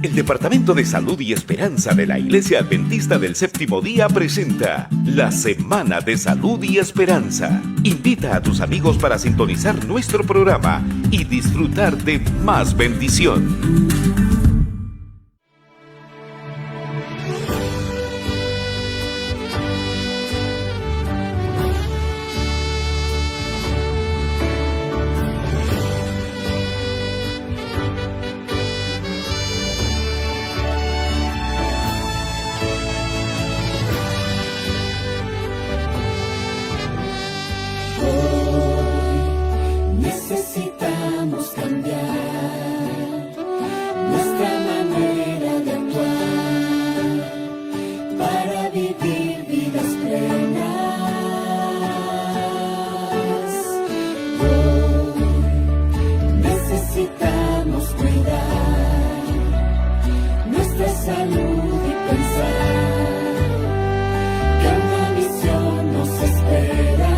El Departamento de Salud y Esperanza de la Iglesia Adventista del Séptimo Día presenta la Semana de Salud y Esperanza. Invita a tus amigos para sintonizar nuestro programa y disfrutar de más bendición. Necesitamos cambiar nuestra manera de actuar para vivir vidas plenas. Hoy necesitamos cuidar nuestra salud y pensar que una misión nos espera.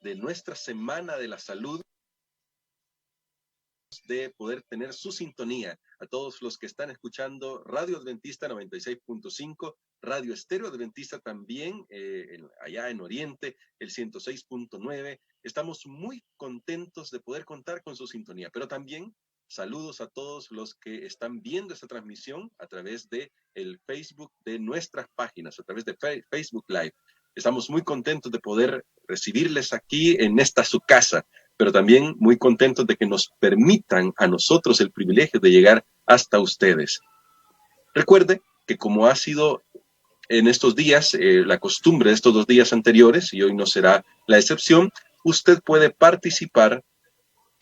De nuestra Semana de la Salud, de poder tener su sintonía a todos los que están escuchando Radio Adventista 96.5, Radio Estéreo Adventista también, allá en Oriente, el 106.9. Estamos muy contentos de poder contar con su sintonía, pero también Saludos a todos los que están viendo esta transmisión a través de el Facebook de nuestras páginas, a través de Facebook Live. Estamos muy contentos de poder recibirles aquí en esta su casa, pero también muy contentos de que nos permitan a nosotros el privilegio de llegar hasta ustedes. Recuerde que como ha sido en estos días, la costumbre de estos 2 días anteriores, y hoy no será la excepción, usted puede participar.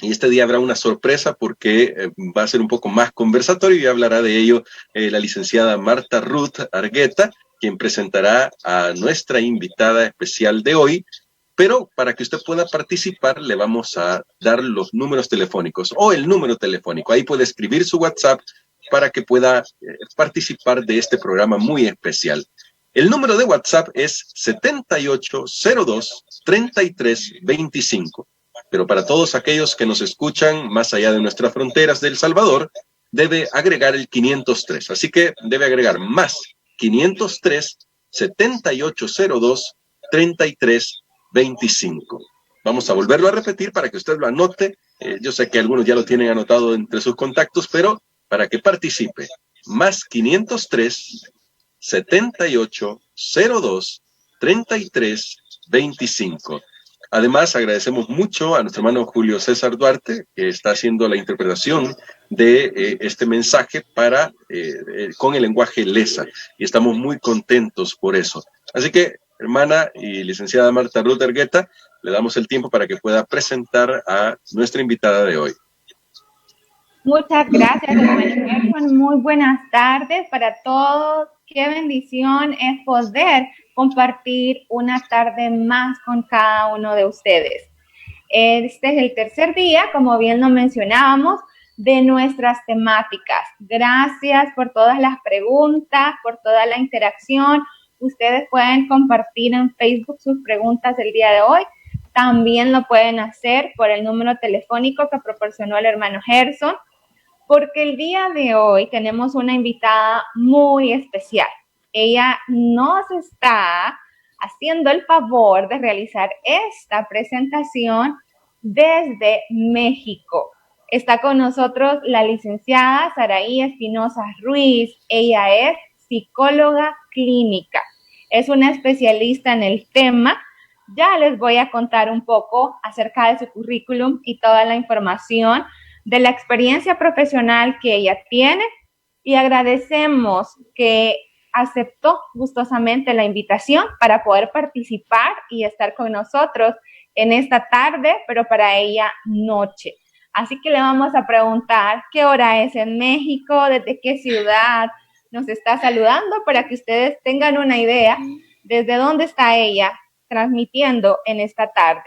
Y este día habrá una sorpresa porque va a ser un poco más conversatorio y hablará de ello la licenciada Marta Ruth Argueta, quien presentará a nuestra invitada especial de hoy. Pero para que usted pueda participar, le vamos a dar los números telefónicos o el número telefónico. Ahí puede escribir su WhatsApp para que pueda participar de este programa muy especial. El número de WhatsApp es 7802-3325. Pero para todos aquellos que nos escuchan más allá de nuestras fronteras de El Salvador, debe agregar el 503. Así que debe agregar más 503 7802 3325. Vamos a volverlo a repetir para que usted lo anote. Yo sé que algunos ya lo tienen anotado entre sus contactos, pero para que participe, más 503 7802 3325. Además, agradecemos mucho a nuestro hermano Julio César Duarte, que está haciendo la interpretación de este mensaje con el lenguaje lesa, y estamos muy contentos por eso. Así que, hermana y licenciada Marta Ruth Argueta, le damos el tiempo para que pueda presentar a nuestra invitada de hoy. Muchas gracias, hermano Gerson. Muy buenas tardes para todos. Qué bendición es poder compartir una tarde más con cada uno de ustedes. Este es el tercer día, como bien lo mencionábamos, de nuestras temáticas. Gracias por todas las preguntas, por toda la interacción. Ustedes pueden compartir en Facebook sus preguntas el día de hoy. También lo pueden hacer por el número telefónico que proporcionó el hermano Gerson, porque el día de hoy tenemos una invitada muy especial. Ella nos está haciendo el favor de realizar esta presentación desde México. Está con nosotros la licenciada Saraí Espinosa Ruiz. Ella es psicóloga clínica. Es una especialista en el tema. Ya les voy a contar un poco acerca de su currículum y toda la información de la experiencia profesional que ella tiene, y agradecemos que aceptó gustosamente la invitación para poder participar y estar con nosotros en esta tarde, pero para ella noche. Así que le vamos a preguntar qué hora es en México, desde qué ciudad nos está saludando, para que ustedes tengan una idea desde dónde está ella transmitiendo en esta tarde.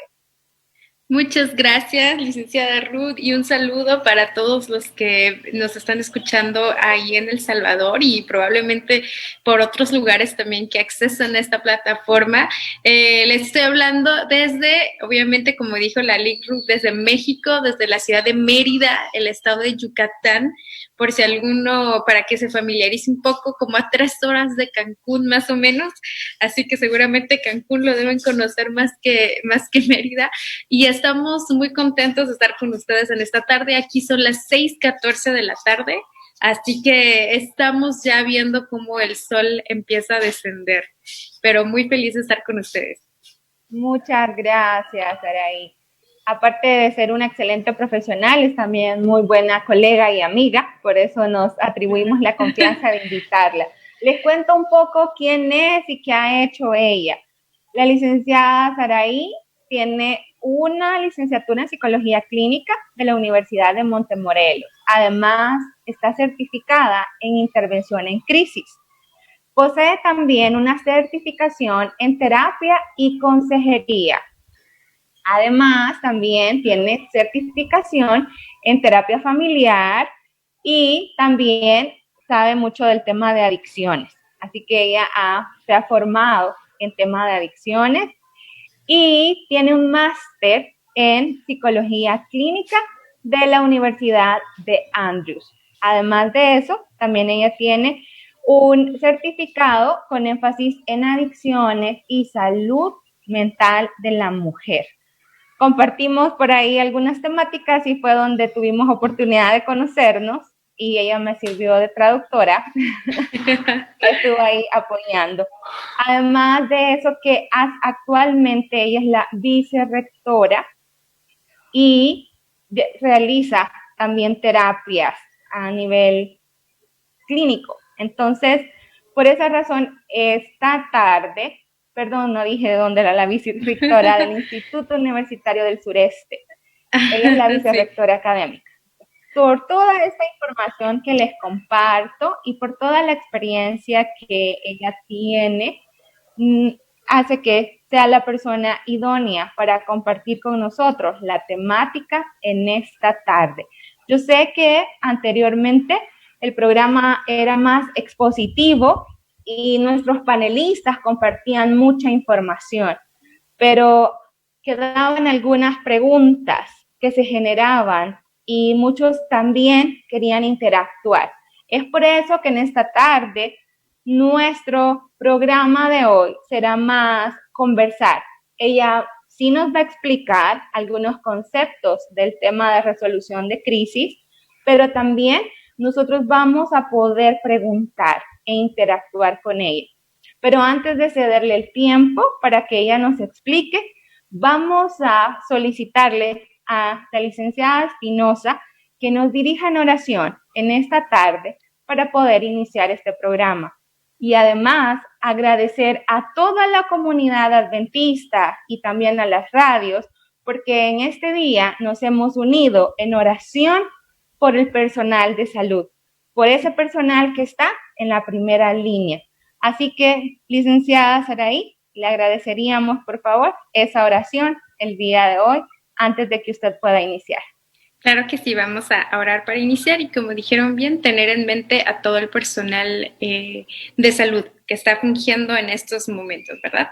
Muchas gracias, licenciada Ruth, y un saludo para todos los que nos están escuchando ahí en El Salvador y probablemente por otros lugares también que accesan a esta plataforma. Les estoy hablando desde, obviamente, como dijo la Lic Ruth, desde México, desde la ciudad de Mérida, el estado de Yucatán, por si alguno, para que se familiarice un poco, como a 3 horas de Cancún más o menos, así que seguramente Cancún lo deben conocer más que Mérida, y estamos muy contentos de estar con ustedes en esta tarde. Aquí son las 6:14 de la tarde, así que estamos ya viendo cómo el sol empieza a descender, pero muy feliz de estar con ustedes. Muchas gracias, Saraí. Aparte de ser una excelente profesional, es también muy buena colega y amiga, por eso nos atribuimos la confianza de invitarla. Les cuento un poco quién es y qué ha hecho ella. La licenciada Saraí tiene una licenciatura en Psicología Clínica de la Universidad de Montemorelos. Además, está certificada en Intervención en Crisis. Posee también una certificación en Terapia y Consejería. Además, también tiene certificación en terapia familiar y también sabe mucho del tema de adicciones. Así que ella se ha formado en tema de adicciones y tiene un máster en psicología clínica de la Universidad de Andrews. Además de eso, también ella tiene un certificado con énfasis en adicciones y salud mental de la mujer. compartimos por ahí algunas temáticas y fue donde tuvimos oportunidad de conocernos y ella me sirvió de traductora que estuvo ahí apoyando. Además de eso que actualmente ella es la vicerrectora y realiza también terapias a nivel clínico. Entonces, por esa razón, esta tarde, perdón, no dije de dónde era la vicerrectora del Instituto Universitario del Sureste. Ella es la vicerrectora académica. Por toda esta información que les comparto y por toda la experiencia que ella tiene, hace que sea la persona idónea para compartir con nosotros la temática en esta tarde. Yo sé que anteriormente el programa era más expositivo y nuestros panelistas compartían mucha información, pero quedaban algunas preguntas que se generaban y muchos también querían interactuar. Es por eso que en esta tarde nuestro programa de hoy será más conversar. Ella sí nos va a explicar algunos conceptos del tema de resolución de crisis, pero también nosotros vamos a poder preguntar e interactuar con ella. Pero antes de cederle el tiempo para que ella nos explique, vamos a solicitarle a la licenciada Espinosa que nos dirija en oración en esta tarde para poder iniciar este programa. Y además agradecer a toda la comunidad adventista y también a las radios, porque en este día nos hemos unido en oración por el personal de salud, por ese personal que está en la primera línea. Así que, licenciada Saraí, le agradeceríamos, por favor, esa oración el día de hoy, antes de que usted pueda iniciar. Claro que sí, vamos a orar para iniciar y como dijeron bien, tener en mente a todo el personal de salud que está fungiendo en estos momentos, ¿verdad?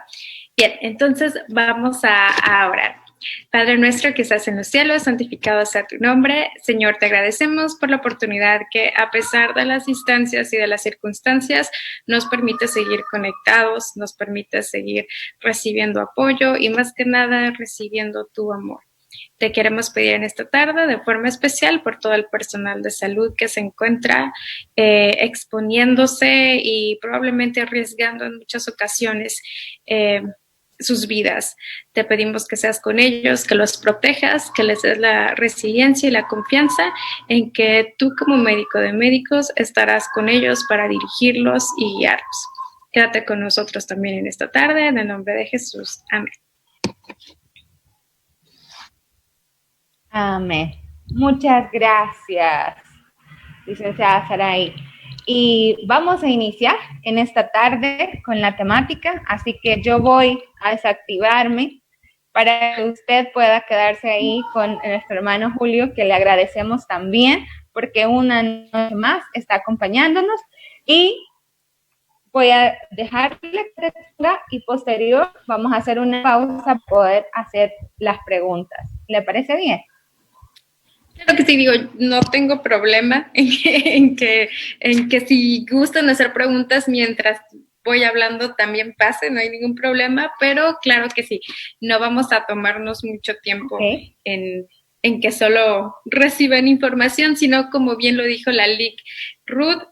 Bien, entonces vamos a orar. Padre nuestro que estás en los cielos, santificado sea tu nombre. Señor, te agradecemos por la oportunidad que a pesar de las distancias y de las circunstancias nos permite seguir conectados, nos permite seguir recibiendo apoyo y más que nada recibiendo tu amor. Te queremos pedir en esta tarde de forma especial por todo el personal de salud que se encuentra exponiéndose y probablemente arriesgando en muchas ocasiones sus vidas. Te pedimos que seas con ellos, que los protejas, que les des la resiliencia y la confianza en que tú como médico de médicos estarás con ellos para dirigirlos y guiarlos. Quédate con nosotros también en esta tarde, en el nombre de Jesús. Amén. Amén. Muchas gracias, licenciada Saraí. Y vamos a iniciar en esta tarde con la temática, así que yo voy a desactivarme para que usted pueda quedarse ahí con nuestro hermano Julio, que le agradecemos también, porque una noche más está acompañándonos, y voy a dejarle que tenga y posterior vamos a hacer una pausa para poder hacer las preguntas. ¿Le parece bien? Claro que sí, digo, no tengo problema en que si gustan hacer preguntas mientras voy hablando también pase, no hay ningún problema, pero claro que sí, no vamos a tomarnos mucho tiempo en que solo reciban información, sino como bien lo dijo la LIC Ruth,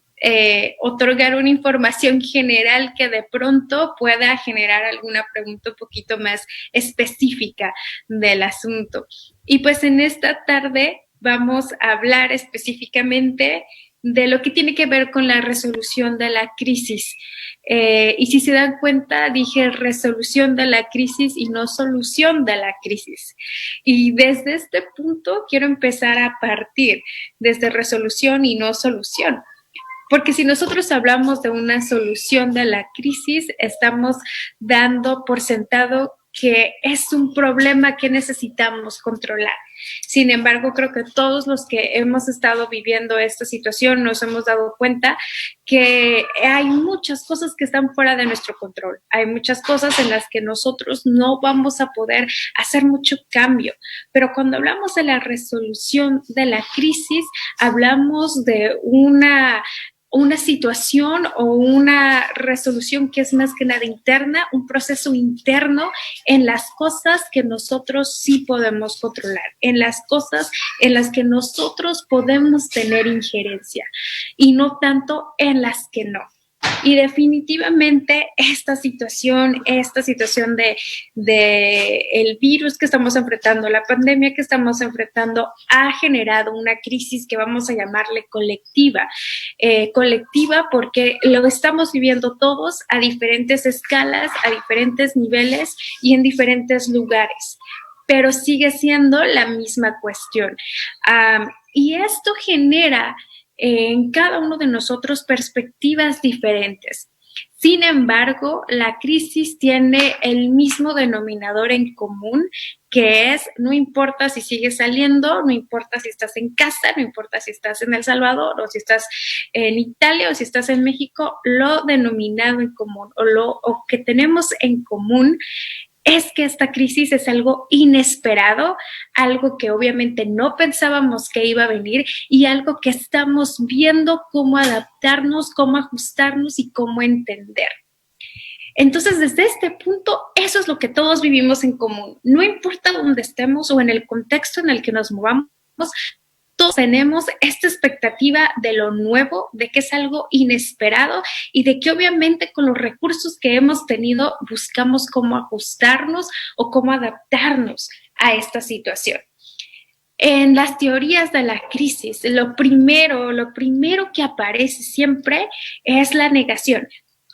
otorgar una información general que de pronto pueda generar alguna pregunta un poquito más específica del asunto. Y pues en esta tarde vamos a hablar específicamente de lo que tiene que ver con la resolución de la crisis. Y si se dan cuenta, dije resolución de la crisis y no solución de la crisis. Y desde este punto quiero empezar a partir desde resolución y no solución. Porque si nosotros hablamos de una solución de la crisis, estamos dando por sentado que es un problema que necesitamos controlar. Sin embargo, creo que todos los que hemos estado viviendo esta situación nos hemos dado cuenta que hay muchas cosas que están fuera de nuestro control. Hay muchas cosas en las que nosotros no vamos a poder hacer mucho cambio. Pero cuando hablamos de la resolución de la crisis, hablamos de una una situación o una resolución que es más que nada interna, un proceso interno en las cosas que nosotros sí podemos controlar, en las cosas en las que nosotros podemos tener injerencia y no tanto en las que no. Y definitivamente esta situación de el virus que estamos enfrentando, la pandemia que estamos enfrentando, ha generado una crisis que vamos a llamarle colectiva. Colectiva porque lo estamos viviendo todos a diferentes escalas, a diferentes niveles y en diferentes lugares. Pero sigue siendo la misma cuestión. Y esto genera en cada uno de nosotros perspectivas diferentes. Sin embargo, la crisis tiene el mismo denominador en común, que es, no importa si sigues saliendo, no importa si estás en casa, no importa si estás en El Salvador o si estás en Italia o si estás en México, lo denominado en común o que tenemos en común es que esta crisis es algo inesperado, algo que obviamente no pensábamos que iba a venir y algo que estamos viendo cómo adaptarnos, cómo ajustarnos y cómo entender. Entonces, desde este punto, eso es lo que todos vivimos en común. No importa dónde estemos o en el contexto en el que nos movamos, todos tenemos esta expectativa de lo nuevo, de que es algo inesperado y de que obviamente con los recursos que hemos tenido buscamos cómo ajustarnos o cómo adaptarnos a esta situación. En las teorías de la crisis, lo primero que aparece siempre es la negación.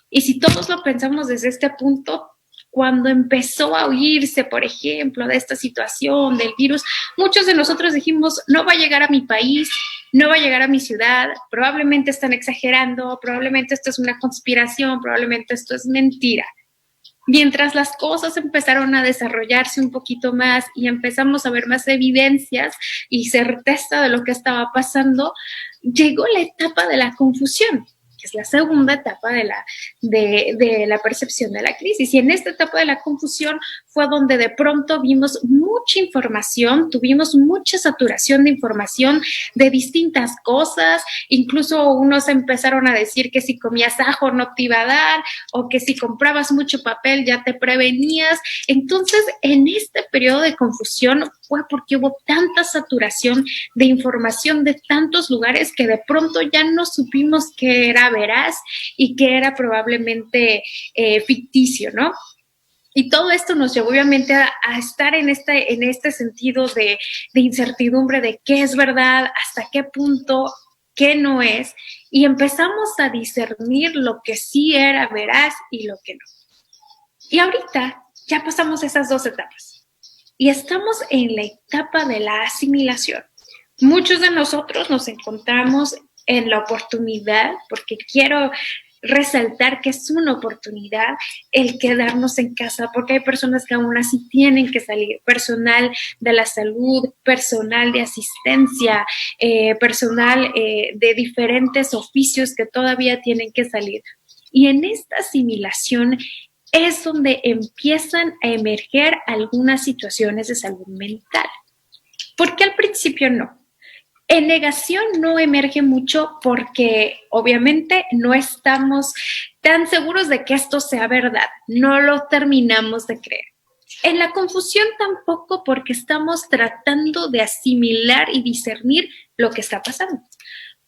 Y si todos lo pensamos desde este punto, cuando empezó a oírse, por ejemplo, de esta situación del virus, muchos de nosotros dijimos, no va a llegar a mi país, no va a llegar a mi ciudad, probablemente están exagerando, probablemente esto es una conspiración, probablemente esto es mentira. Mientras las cosas empezaron a desarrollarse un poquito más y empezamos a ver más evidencias y certeza de lo que estaba pasando, llegó la etapa de la confusión, que es la segunda etapa de la percepción de la crisis. Y en esta etapa de la confusión fue donde de pronto vimos mucha información, tuvimos mucha saturación de información de distintas cosas, incluso unos empezaron a decir que si comías ajo no te iba a dar, o que si comprabas mucho papel ya te prevenías. Entonces, en este periodo de confusión fue porque hubo tanta saturación de información de tantos lugares que de pronto ya no supimos qué era veraz y que era probablemente ficticio, ¿no? Y todo esto nos llevó obviamente a estar en este sentido de incertidumbre de qué es verdad, hasta qué punto, qué no es, y empezamos a discernir lo que sí era veraz y lo que no. Y ahorita ya pasamos esas dos etapas y estamos en la etapa de la asimilación. Muchos de nosotros nos encontramos en la oportunidad, porque quiero resaltar que es una oportunidad el quedarnos en casa, porque hay personas que aún así tienen que salir, personal de la salud, personal de asistencia, personal de diferentes oficios que todavía tienen que salir. Y en esta asimilación es donde empiezan a emerger algunas situaciones de salud mental. ¿Por qué al principio no? En negación no emerge mucho porque obviamente no estamos tan seguros de que esto sea verdad, no lo terminamos de creer. En la confusión tampoco porque estamos tratando de asimilar y discernir lo que está pasando.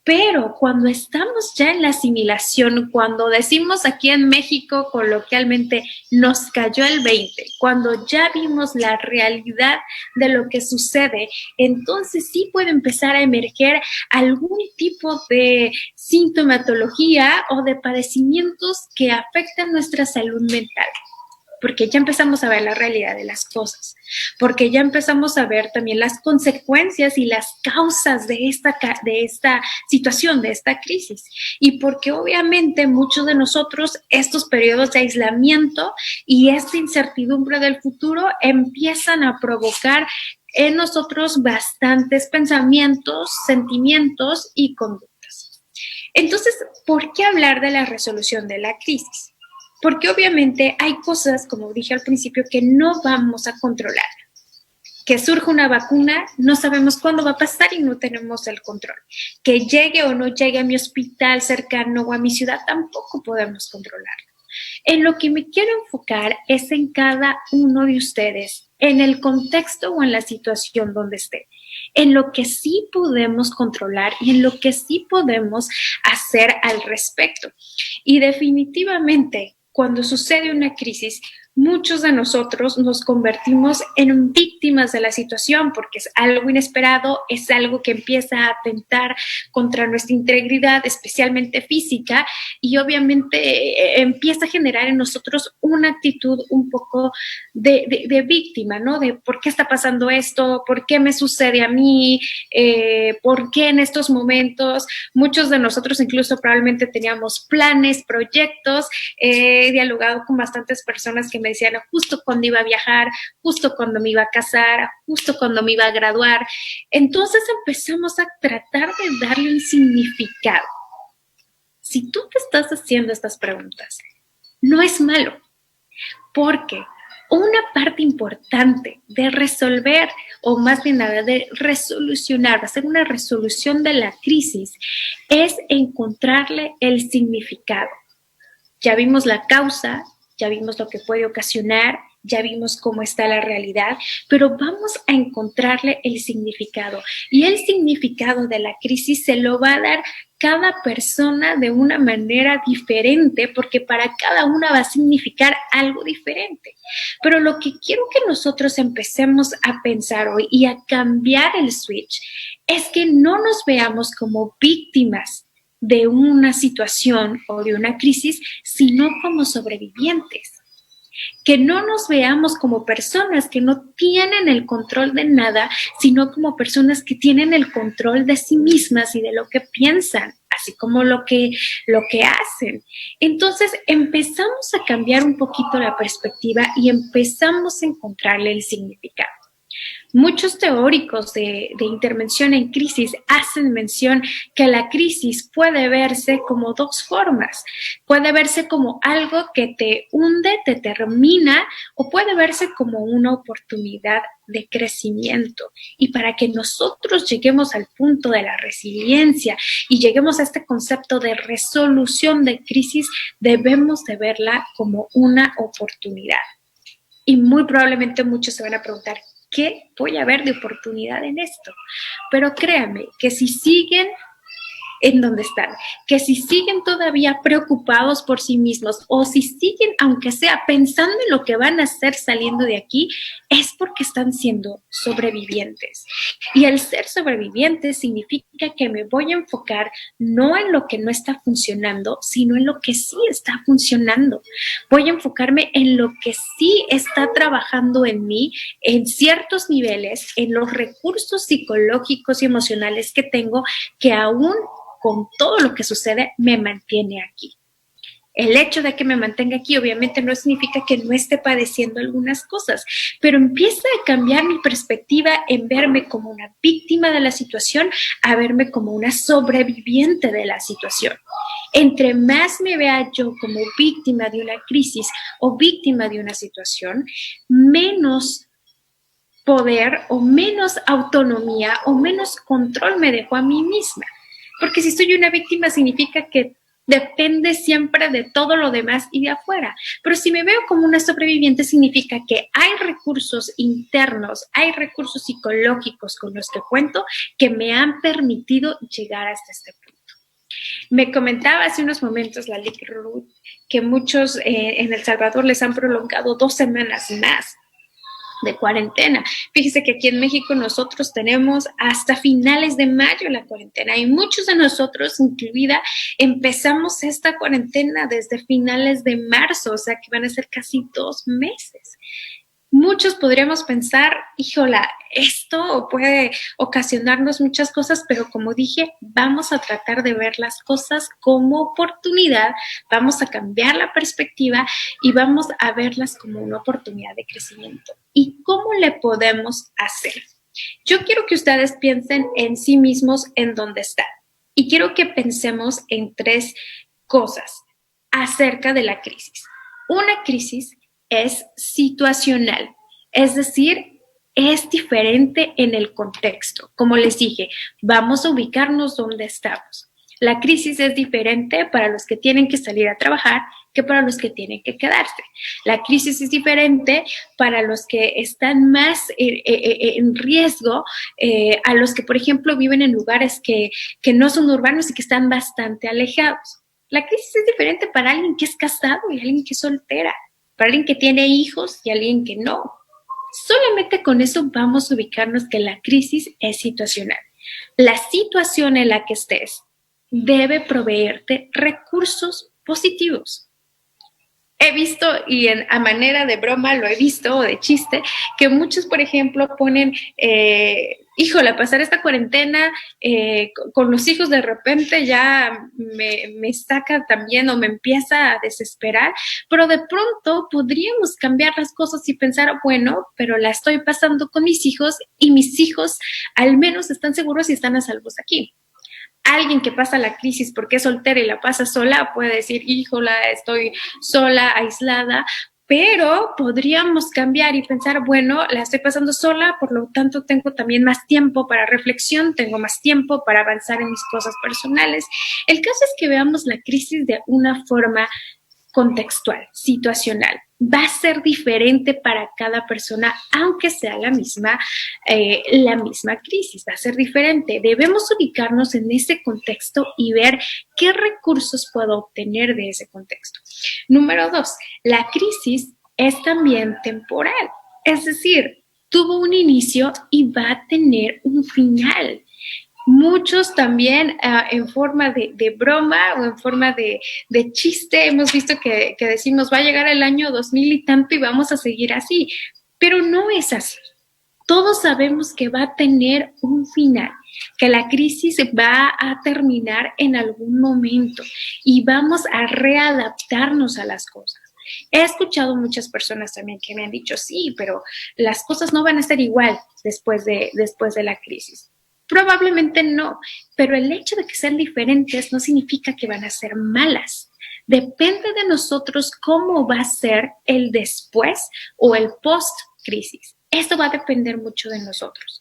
Pero cuando estamos ya en la asimilación, cuando decimos aquí en México coloquialmente nos cayó el 20, cuando ya vimos la realidad de lo que sucede, entonces sí puede empezar a emerger algún tipo de sintomatología o de padecimientos que afectan nuestra salud mental. Porque ya empezamos a ver la realidad de las cosas, porque ya empezamos a ver también las consecuencias y las causas de esta situación, de esta crisis. Y porque obviamente muchos de nosotros estos periodos de aislamiento y esta incertidumbre del futuro empiezan a provocar en nosotros bastantes pensamientos, sentimientos y conductas. Entonces, ¿por qué hablar de la resolución de la crisis? Porque obviamente hay cosas, como dije al principio, que no vamos a controlar, Que surja una vacuna, no sabemos cuándo va a pasar y no tenemos el control. Que llegue o no llegue a mi hospital cercano o a mi ciudad, tampoco podemos controlarlo. En lo que me quiero enfocar es en cada uno de ustedes, en el contexto o en la situación donde esté, en lo que sí podemos controlar y en lo que sí podemos hacer al respecto. Y definitivamente, cuando sucede una crisis, muchos de nosotros nos convertimos en víctimas de la situación porque es algo inesperado, es algo que empieza a atentar contra nuestra integridad, especialmente física, y obviamente empieza a generar en nosotros una actitud un poco de víctima, ¿no? De por qué está pasando esto, por qué me sucede a mí, por qué en estos momentos. Muchos de nosotros incluso probablemente teníamos planes, proyectos. He dialogado con bastantes personas que me decían justo cuando iba a viajar, justo cuando me iba a casar, justo cuando me iba a graduar. Entonces empezamos a tratar de darle un significado. Si tú te estás haciendo estas preguntas, no es malo, porque una parte importante de resolver, o más bien nada, de resolucionar, hacer una resolución de la crisis, es encontrarle el significado. Ya vimos la causa, ya vimos lo que puede ocasionar, ya vimos cómo está la realidad, pero vamos a encontrarle el significado. Y el significado de la crisis se lo va a dar cada persona de una manera diferente, porque para cada una va a significar algo diferente. Pero lo que quiero que nosotros empecemos a pensar hoy y a cambiar el switch es que no nos veamos como víctimas de una situación o de una crisis, sino como sobrevivientes. Que no nos veamos como personas que no tienen el control de nada, sino como personas que tienen el control de sí mismas y de lo que piensan, así como lo que hacen. Entonces empezamos a cambiar un poquito la perspectiva y empezamos a encontrarle el significado. Muchos teóricos de intervención en crisis hacen mención que la crisis puede verse como dos formas. Puede verse como algo que te hunde, te termina, o puede verse como una oportunidad de crecimiento. Y para que nosotros lleguemos al punto de la resiliencia y lleguemos a este concepto de resolución de crisis, debemos de verla como una oportunidad. Y muy probablemente muchos se van a preguntar, ¿qué voy a ver de oportunidad en esto? Pero créanme que si siguen en donde están, que si siguen todavía preocupados por sí mismos o si siguen, aunque sea pensando en lo que van a hacer saliendo de aquí, es porque están siendo sobrevivientes. Y el ser sobreviviente significa que me voy a enfocar no en lo que no está funcionando, sino en lo que sí está funcionando. Voy a enfocarme en lo que sí está trabajando en mí, en ciertos niveles, en los recursos psicológicos y emocionales que tengo, que aún con todo lo que sucede, me mantiene aquí. El hecho de que me mantenga aquí obviamente no significa que no esté padeciendo algunas cosas, pero empieza a cambiar mi perspectiva en verme como una víctima de la situación a verme como una sobreviviente de la situación. Entre más me vea yo como víctima de una crisis o víctima de una situación, menos poder o menos autonomía o menos control me dejo a mí misma. Porque si soy una víctima significa que depende siempre de todo lo demás y de afuera. Pero si me veo como una sobreviviente significa que hay recursos internos, hay recursos psicológicos con los que cuento que me han permitido llegar hasta este punto. Me comentaba hace unos momentos la Lick Ruth que muchos en El Salvador les han prolongado 2 semanas más de cuarentena. Fíjese que aquí en México nosotros tenemos hasta finales de mayo la cuarentena y muchos de nosotros, incluida, empezamos esta cuarentena desde finales de marzo, o sea que van a ser casi 2 meses. Muchos podríamos pensar, híjola, esto puede ocasionarnos muchas cosas, pero como dije, vamos a tratar de ver las cosas como oportunidad, vamos a cambiar la perspectiva y vamos a verlas como una oportunidad de crecimiento. ¿Y cómo le podemos hacer? Yo quiero que ustedes piensen en sí mismos en dónde están y quiero que pensemos en 3 cosas acerca de la crisis. Una crisis es situacional, es decir, es diferente en el contexto. Como les dije, vamos a ubicarnos donde estamos. La crisis es diferente para los que tienen que salir a trabajar que para los que tienen que quedarse. La crisis es diferente para los que están más en riesgo, a los que, por ejemplo, viven en lugares que no son urbanos y que están bastante alejados. La crisis es diferente para alguien que es casado y alguien que es soltera, para alguien que tiene hijos y alguien que no. Solamente con eso vamos a ubicarnos que la crisis es situacional. La situación en la que estés debe proveerte recursos positivos. He visto, y a manera de broma lo he visto, o de chiste, que muchos, por ejemplo, ponen, híjole, pasar esta cuarentena con los hijos de repente ya me saca también o me empieza a desesperar, pero de pronto podríamos cambiar las cosas y pensar, bueno, pero la estoy pasando con mis hijos y mis hijos al menos están seguros y están a salvo aquí. Alguien que pasa la crisis porque es soltera y la pasa sola puede decir, híjola, estoy sola, aislada, pero podríamos cambiar y pensar, bueno, la estoy pasando sola, por lo tanto tengo también más tiempo para reflexión, tengo más tiempo para avanzar en mis cosas personales. El caso es que veamos la crisis de una forma contextual, situacional. Va a ser diferente para cada persona, aunque sea la misma crisis, va a ser diferente. Debemos ubicarnos en ese contexto y ver qué recursos puedo obtener de ese contexto. Número 2, la crisis es también temporal, es decir, tuvo un inicio y va a tener un final. Muchos también en forma de broma o en forma de chiste hemos visto que decimos va a llegar el año 2000 y tanto y vamos a seguir así, pero no es así. Todos sabemos que va a tener un final, que la crisis va a terminar en algún momento y vamos a readaptarnos a las cosas. He escuchado muchas personas también que me han dicho, sí, pero las cosas no van a ser igual después de la crisis. Probablemente no, pero el hecho de que sean diferentes no significa que van a ser malas. Depende de nosotros cómo va a ser el después o el post-crisis. Esto va a depender mucho de nosotros.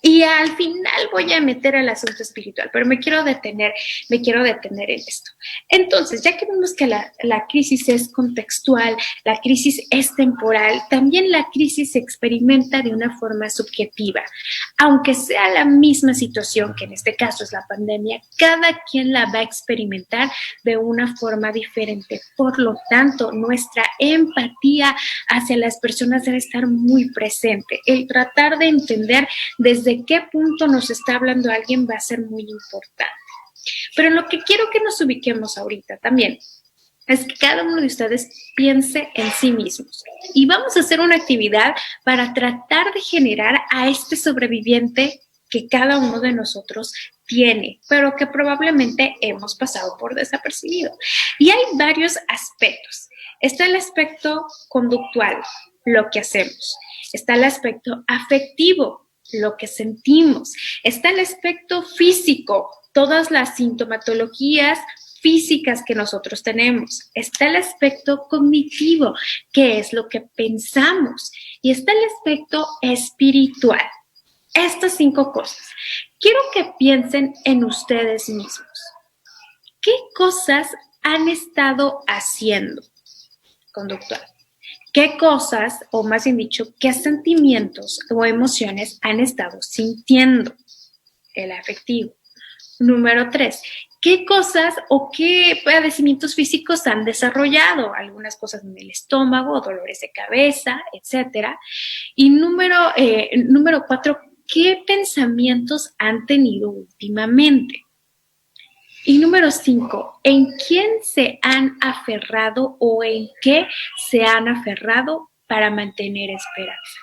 Y al final voy a meter al asunto espiritual, pero me quiero detener en esto. Entonces, ya que vemos que la crisis es contextual, la crisis es temporal, también la crisis se experimenta de una forma subjetiva. Aunque sea la misma situación, que en este caso es la pandemia, cada quien la va a experimentar de una forma diferente. Por lo tanto, nuestra empatía hacia las personas debe estar muy presente. El tratar de entender desde qué punto nos está hablando alguien va a ser muy importante. Pero lo que quiero que nos ubiquemos ahorita también es que cada uno de ustedes piense en sí mismos. Y vamos a hacer una actividad para tratar de generar a este sobreviviente que cada uno de nosotros tiene, pero que probablemente hemos pasado por desapercibido. Y hay varios aspectos. Está el aspecto conductual, lo que hacemos. Está el aspecto afectivo, lo que sentimos. Está el aspecto físico, todas las sintomatologías físicas que nosotros tenemos. Está el aspecto cognitivo, que es lo que pensamos. Y está el aspecto espiritual. Estas 5 cosas. Quiero que piensen en ustedes mismos. ¿Qué cosas han estado haciendo? Conductual. ¿Qué cosas, o más bien dicho, qué sentimientos o emociones han estado sintiendo? El afectivo. Número 3, ¿qué cosas o qué padecimientos físicos han desarrollado? Algunas cosas en el estómago, dolores de cabeza, etc. Y número 4, ¿qué pensamientos han tenido últimamente? Y número 5, ¿en quién se han aferrado o en qué se han aferrado para mantener esperanza?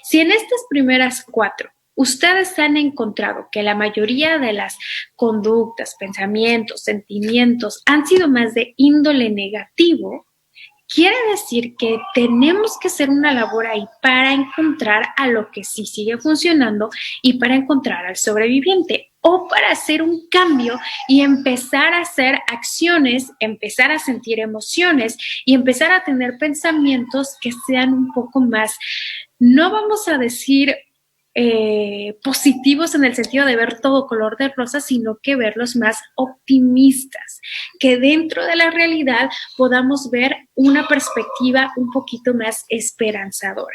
Si en estas primeras 4 ustedes han encontrado que la mayoría de las conductas, pensamientos, sentimientos han sido más de índole negativo, quiere decir que tenemos que hacer una labor ahí para encontrar a lo que sí sigue funcionando y para encontrar al sobreviviente. o para hacer un cambio y empezar a hacer acciones, empezar a sentir emociones y empezar a tener pensamientos que sean un poco más, no vamos a decir positivos en el sentido de ver todo color de rosa, sino que verlos más optimistas, que dentro de la realidad podamos ver una perspectiva un poquito más esperanzadora.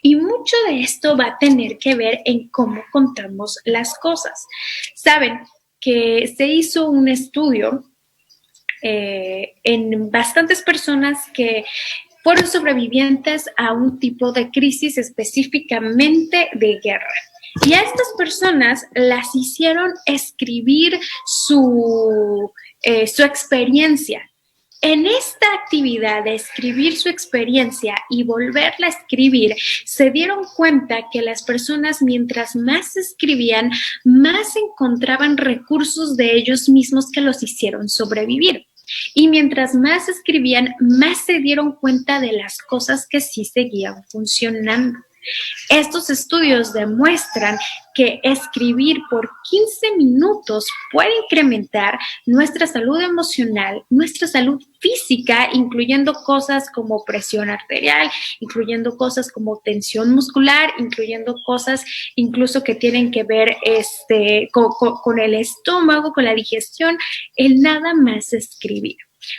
Y mucho de esto va a tener que ver en cómo contamos las cosas. Saben que se hizo un estudio en bastantes personas que fueron sobrevivientes a un tipo de crisis específicamente de guerra. Y a estas personas las hicieron escribir su experiencia. En esta actividad de escribir su experiencia y volverla a escribir, se dieron cuenta que las personas, mientras más escribían, más encontraban recursos de ellos mismos que los hicieron sobrevivir. Y mientras más escribían, más se dieron cuenta de las cosas que sí seguían funcionando. Estos estudios demuestran que escribir por 15 minutos puede incrementar nuestra salud emocional, nuestra salud física, incluyendo cosas como presión arterial, incluyendo cosas como tensión muscular, incluyendo cosas incluso que tienen que ver con el estómago, con la digestión, el nada más escribir.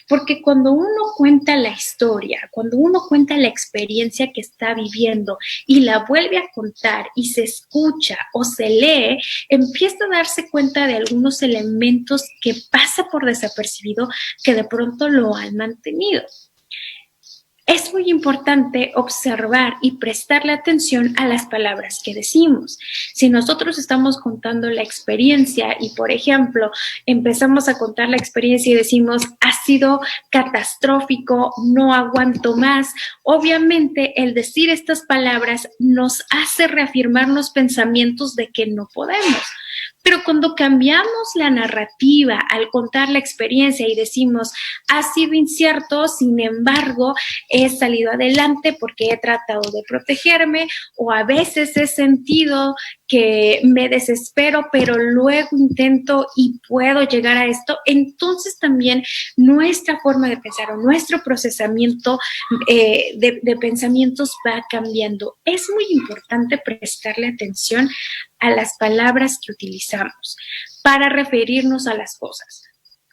Porque cuando uno cuenta la historia, cuando uno cuenta la experiencia que está viviendo y la vuelve a contar y se escucha o se lee, empieza a darse cuenta de algunos elementos que pasa por desapercibido que de pronto lo han mantenido. Es muy importante observar y prestarle atención a las palabras que decimos. Si nosotros estamos contando la experiencia y, por ejemplo, empezamos a contar la experiencia y decimos, ha sido catastrófico, no aguanto más, obviamente el decir estas palabras nos hace reafirmarnos pensamientos de que no podemos. Pero cuando cambiamos la narrativa al contar la experiencia y decimos, ha sido incierto, sin embargo, he salido adelante porque he tratado de protegerme, o a veces he sentido que me desespero, pero luego intento y puedo llegar a esto, entonces también nuestra forma de pensar o nuestro procesamiento de pensamientos va cambiando. Es muy importante prestarle atención a las palabras que utilizamos para referirnos a las cosas,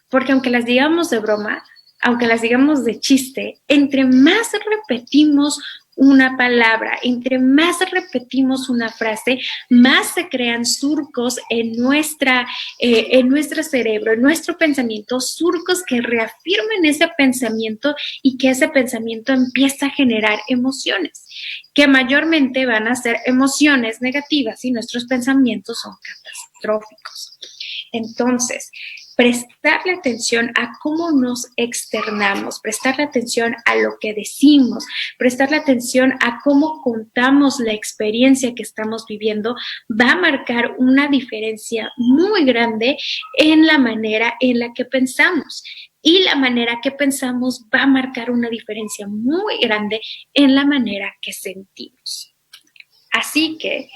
porque aunque las digamos de broma, aunque las digamos de chiste, entre más repetimos una palabra, entre más repetimos una frase, más se crean surcos en nuestro cerebro, en nuestro pensamiento, surcos que reafirman ese pensamiento y que ese pensamiento empieza a generar emociones, que mayormente van a ser emociones negativas y nuestros pensamientos son catastróficos. Entonces, prestarle atención a cómo nos externamos, prestarle atención a lo que decimos, prestarle atención a cómo contamos la experiencia que estamos viviendo, va a marcar una diferencia muy grande en la manera en la que pensamos. Y la manera que pensamos va a marcar una diferencia muy grande en la manera que sentimos. Así que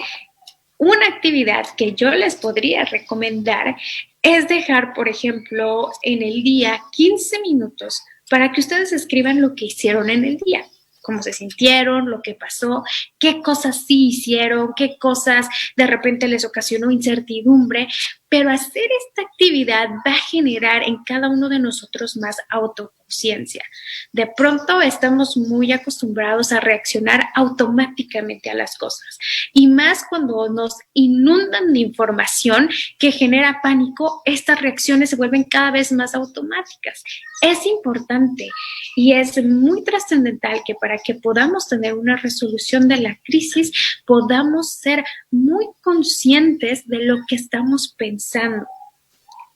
una actividad que yo les podría recomendar es dejar, por ejemplo, en el día 15 minutos para que ustedes escriban lo que hicieron en el día, cómo se sintieron, lo que pasó, qué cosas sí hicieron, qué cosas de repente les ocasionó incertidumbre, pero hacer esta actividad va a generar en cada uno de nosotros más autoconciencia. De pronto estamos muy acostumbrados a reaccionar automáticamente a las cosas y más cuando nos inundan de información que genera pánico, estas reacciones se vuelven cada vez más automáticas. Es importante y es muy trascendental que para que podamos tener una resolución de la crisis podamos ser muy conscientes de lo que estamos pensando.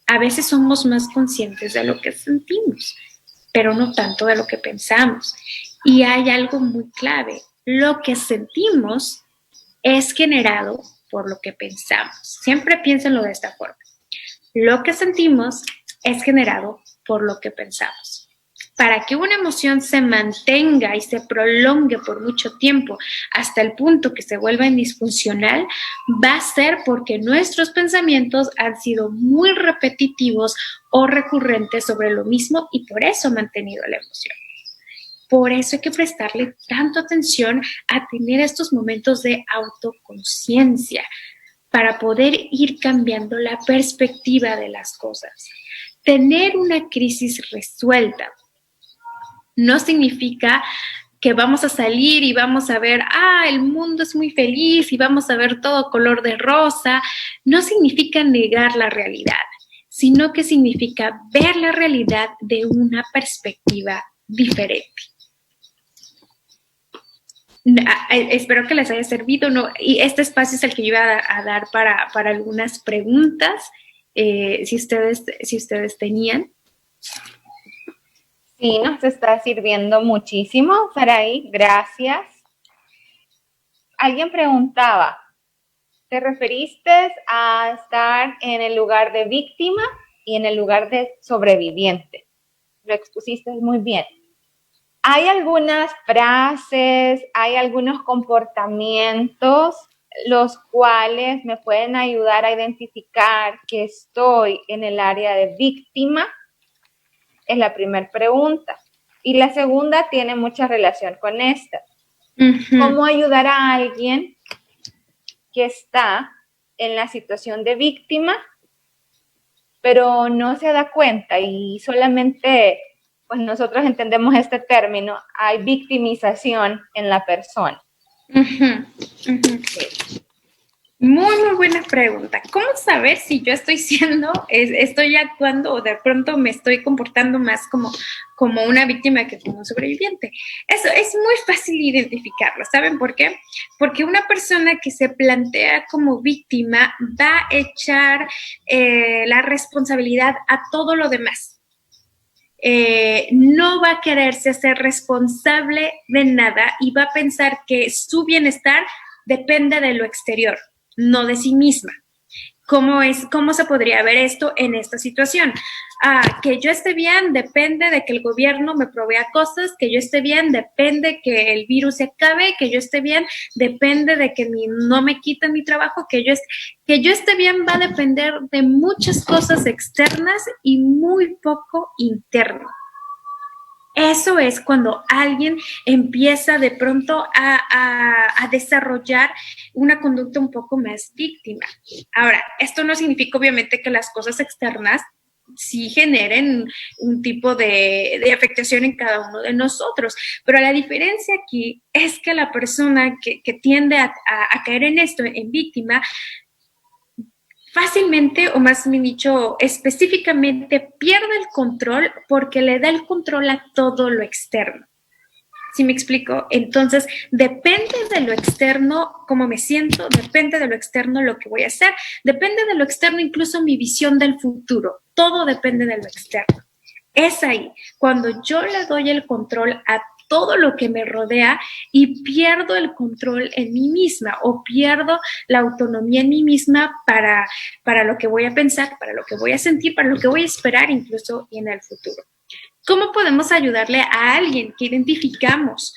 A veces somos más conscientes de lo que sentimos, pero no tanto de lo que pensamos. Y hay algo muy clave. Lo que sentimos es generado por lo que pensamos. Siempre piénsenlo de esta forma. Lo que sentimos es generado por lo que pensamos. Para que una emoción se mantenga y se prolongue por mucho tiempo hasta el punto que se vuelva disfuncional, va a ser porque nuestros pensamientos han sido muy repetitivos o recurrentes sobre lo mismo y por eso han mantenido la emoción. Por eso hay que prestarle tanto atención a tener estos momentos de autoconciencia para poder ir cambiando la perspectiva de las cosas. Tener una crisis resuelta no significa que vamos a salir y vamos a ver, el mundo es muy feliz y vamos a ver todo color de rosa. No significa negar la realidad, sino que significa ver la realidad de una perspectiva diferente. Espero que les haya servido, ¿no? Y este espacio es el que iba a dar para algunas preguntas, si ustedes tenían. Sí, nos está sirviendo muchísimo, Saraí, gracias. Alguien preguntaba, ¿te referiste a estar en el lugar de víctima y en el lugar de sobreviviente? Lo expusiste muy bien. Hay algunas frases, hay algunos comportamientos los cuales me pueden ayudar a identificar que estoy en el área de víctima. Es la primera pregunta. Y la segunda tiene mucha relación con esta. ¿Cómo ayudar a alguien que está en la situación de víctima, pero no se da cuenta y solamente, pues nosotros entendemos este término, hay victimización en la persona? Muy, muy buena pregunta. ¿Cómo saber si yo estoy actuando o de pronto me estoy comportando más como una víctima que como un sobreviviente? Eso es muy fácil identificarlo. ¿Saben por qué? Porque una persona que se plantea como víctima va a echar la responsabilidad a todo lo demás. No va a quererse hacer responsable de nada y va a pensar que su bienestar depende de lo exterior, no de sí misma. ¿Cómo se podría ver esto en esta situación? Que yo esté bien depende de que el gobierno me provea cosas, que yo esté bien depende que el virus se acabe, que yo esté bien depende de que no me quiten mi trabajo, que yo esté bien va a depender de muchas cosas externas y muy poco interno. Eso es cuando alguien empieza de pronto a desarrollar una conducta un poco más víctima. Ahora, esto no significa obviamente que las cosas externas sí generen un tipo de afectación en cada uno de nosotros, pero la diferencia aquí es que la persona que tiende a caer en esto, en víctima, fácilmente, o más bien dicho, específicamente pierde el control porque le da el control a todo lo externo. ¿Sí me explico? Entonces, depende de lo externo cómo me siento, depende de lo externo lo que voy a hacer, depende de lo externo incluso mi visión del futuro. Todo depende de lo externo. Es ahí, cuando yo le doy el control a todo lo que me rodea y pierdo el control en mí misma o pierdo la autonomía en mí misma para lo que voy a pensar, para lo que voy a sentir, para lo que voy a esperar incluso en el futuro. ¿Cómo podemos ayudarle a alguien que identificamos?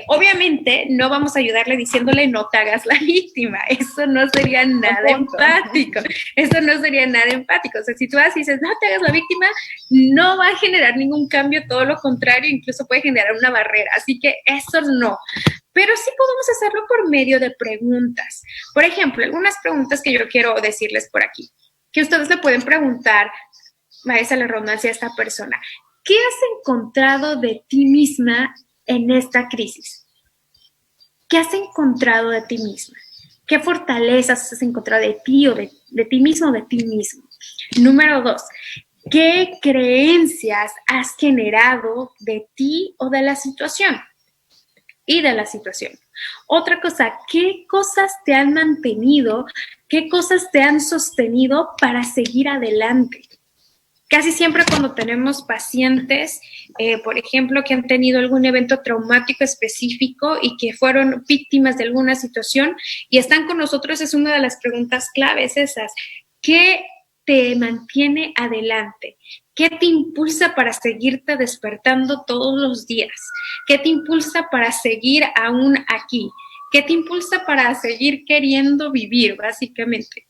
Obviamente no vamos a ayudarle diciéndole no te hagas la víctima, eso no sería nada empático, eso no sería nada empático. O sea, si tú vas y dices no te hagas la víctima, no va a generar ningún cambio, todo lo contrario, incluso puede generar una barrera, así que eso no. Pero sí podemos hacerlo por medio de preguntas. Por ejemplo, algunas preguntas que yo quiero decirles por aquí, que ustedes le pueden preguntar, esa es la redundancia a esta persona. ¿Qué has encontrado de ti misma en esta crisis? ¿Qué has encontrado de ti misma? ¿Qué fortalezas has encontrado de ti o de ti mismo o de ti mismo? Número 2, ¿qué creencias has generado de ti o de la situación? Y de la situación. Otra cosa, ¿qué cosas te han mantenido? ¿Qué cosas te han sostenido para seguir adelante? Casi siempre cuando tenemos pacientes, por ejemplo, que han tenido algún evento traumático específico y que fueron víctimas de alguna situación y están con nosotros, es una de las preguntas claves esas. ¿Qué te mantiene adelante? ¿Qué te impulsa para seguirte despertando todos los días? ¿Qué te impulsa para seguir aún aquí? ¿Qué te impulsa para seguir queriendo vivir, básicamente?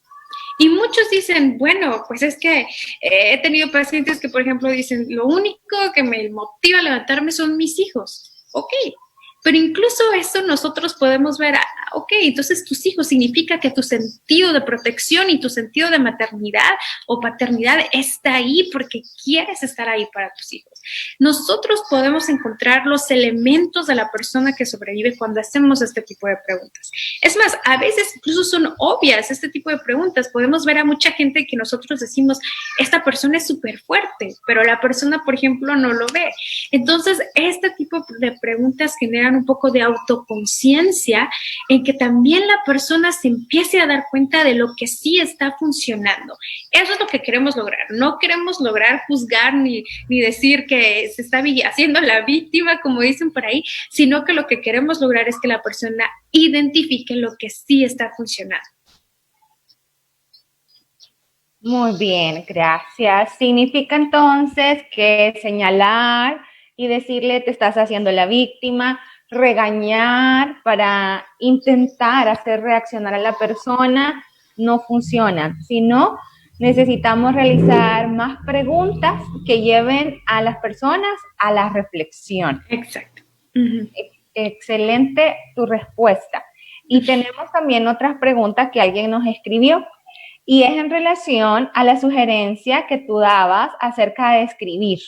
Y muchos dicen, bueno, pues es que he tenido pacientes que, por ejemplo, dicen, lo único que me motiva a levantarme son mis hijos. Ok, pero incluso eso nosotros podemos ver, ok, entonces tus hijos significa que tu sentido de protección y tu sentido de maternidad o paternidad está ahí porque quieres estar ahí para tus hijos. Nosotros podemos encontrar los elementos de la persona que sobrevive cuando hacemos este tipo de preguntas. Es más, a veces incluso son obvias este tipo de preguntas. Podemos ver a mucha gente que nosotros decimos, esta persona es súper fuerte, pero la persona, por ejemplo, no lo ve. Entonces, este tipo de preguntas generan un poco de autoconciencia en que también la persona se empiece a dar cuenta de lo que sí está funcionando. Eso es lo que queremos lograr. No queremos lograr juzgar ni decir que se está haciendo la víctima, como dicen por ahí, sino que lo que queremos lograr es que la persona identifique lo que sí está funcionando. Muy bien, gracias. Significa entonces que señalar y decirle te estás haciendo la víctima, regañar para intentar hacer reaccionar a la persona no funciona, sino necesitamos realizar más preguntas que lleven a las personas a la reflexión. Exacto. Excelente tu respuesta. Y tenemos también otras preguntas que alguien nos escribió. Y es en relación a la sugerencia que tú dabas acerca de escribir.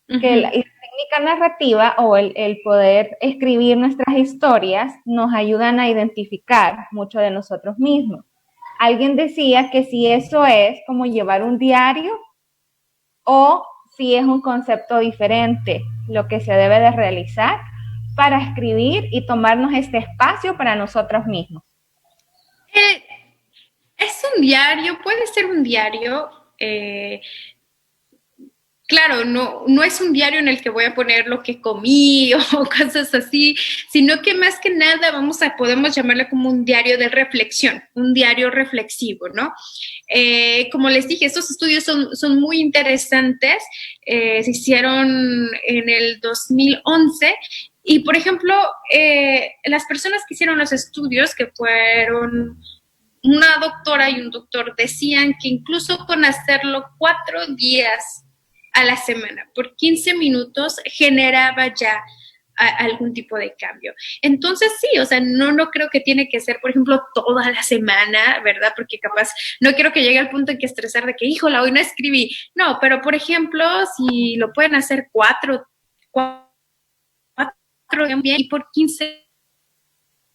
Que la técnica narrativa o el poder escribir nuestras historias nos ayudan a identificar mucho de nosotros mismos. Alguien decía que si eso es como llevar un diario o si es un concepto diferente lo que se debe de realizar para escribir y tomarnos este espacio para nosotros mismos. Es un diario, puede ser un diario. Claro, no es un diario en el que voy a poner lo que comí o cosas así, sino que más que nada podemos llamarlo como un diario de reflexión, un diario reflexivo, ¿no? Como les dije, estos estudios son muy interesantes, se hicieron en el 2011 y, por ejemplo, las personas que hicieron los estudios, que fueron una doctora y un doctor, decían que incluso con hacerlo 4 días a la semana, por 15 minutos, generaba ya algún tipo de cambio. Entonces, sí, o sea, no creo que tiene que ser, por ejemplo, toda la semana, ¿verdad? Porque capaz no quiero que llegue al punto en que estresar de que, híjola, hoy no escribí. No, pero, por ejemplo, si lo pueden hacer 4 bien y por 15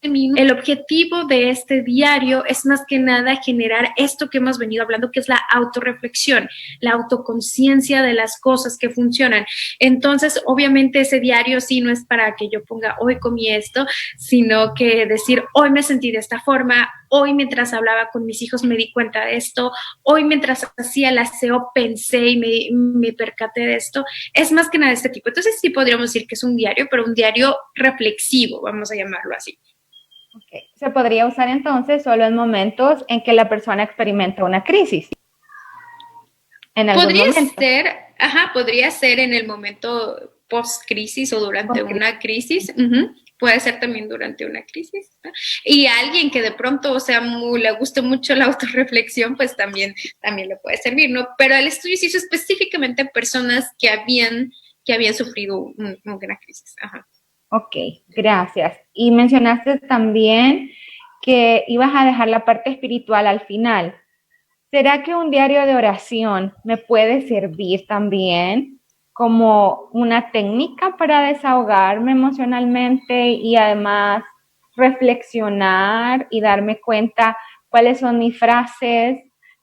minutos. El objetivo de este diario es más que nada generar esto que hemos venido hablando, que es la autorreflexión, la autoconciencia de las cosas que funcionan. Entonces, obviamente ese diario sí no es para que yo ponga hoy comí esto, sino que decir hoy me sentí de esta forma, hoy mientras hablaba con mis hijos me di cuenta de esto, hoy mientras hacía el aseo pensé y me percaté de esto. Es más que nada este tipo. Entonces sí podríamos decir que es un diario, pero un diario reflexivo, vamos a llamarlo así. Okay. Se podría usar entonces solo en momentos en que la persona experimenta una crisis. En algún momento. Podría ser en el momento post-crisis o durante una crisis. Puede ser también durante una crisis, ¿no? Y a alguien que de pronto, o sea, le guste mucho la autorreflexión, pues también le puede servir, ¿no? Pero el estudio se hizo específicamente en personas que habían sufrido una crisis. Ok, gracias. Y mencionaste también que ibas a dejar la parte espiritual al final. ¿Será que un diario de oración me puede servir también como una técnica para desahogarme emocionalmente y además reflexionar y darme cuenta cuáles son mis frases,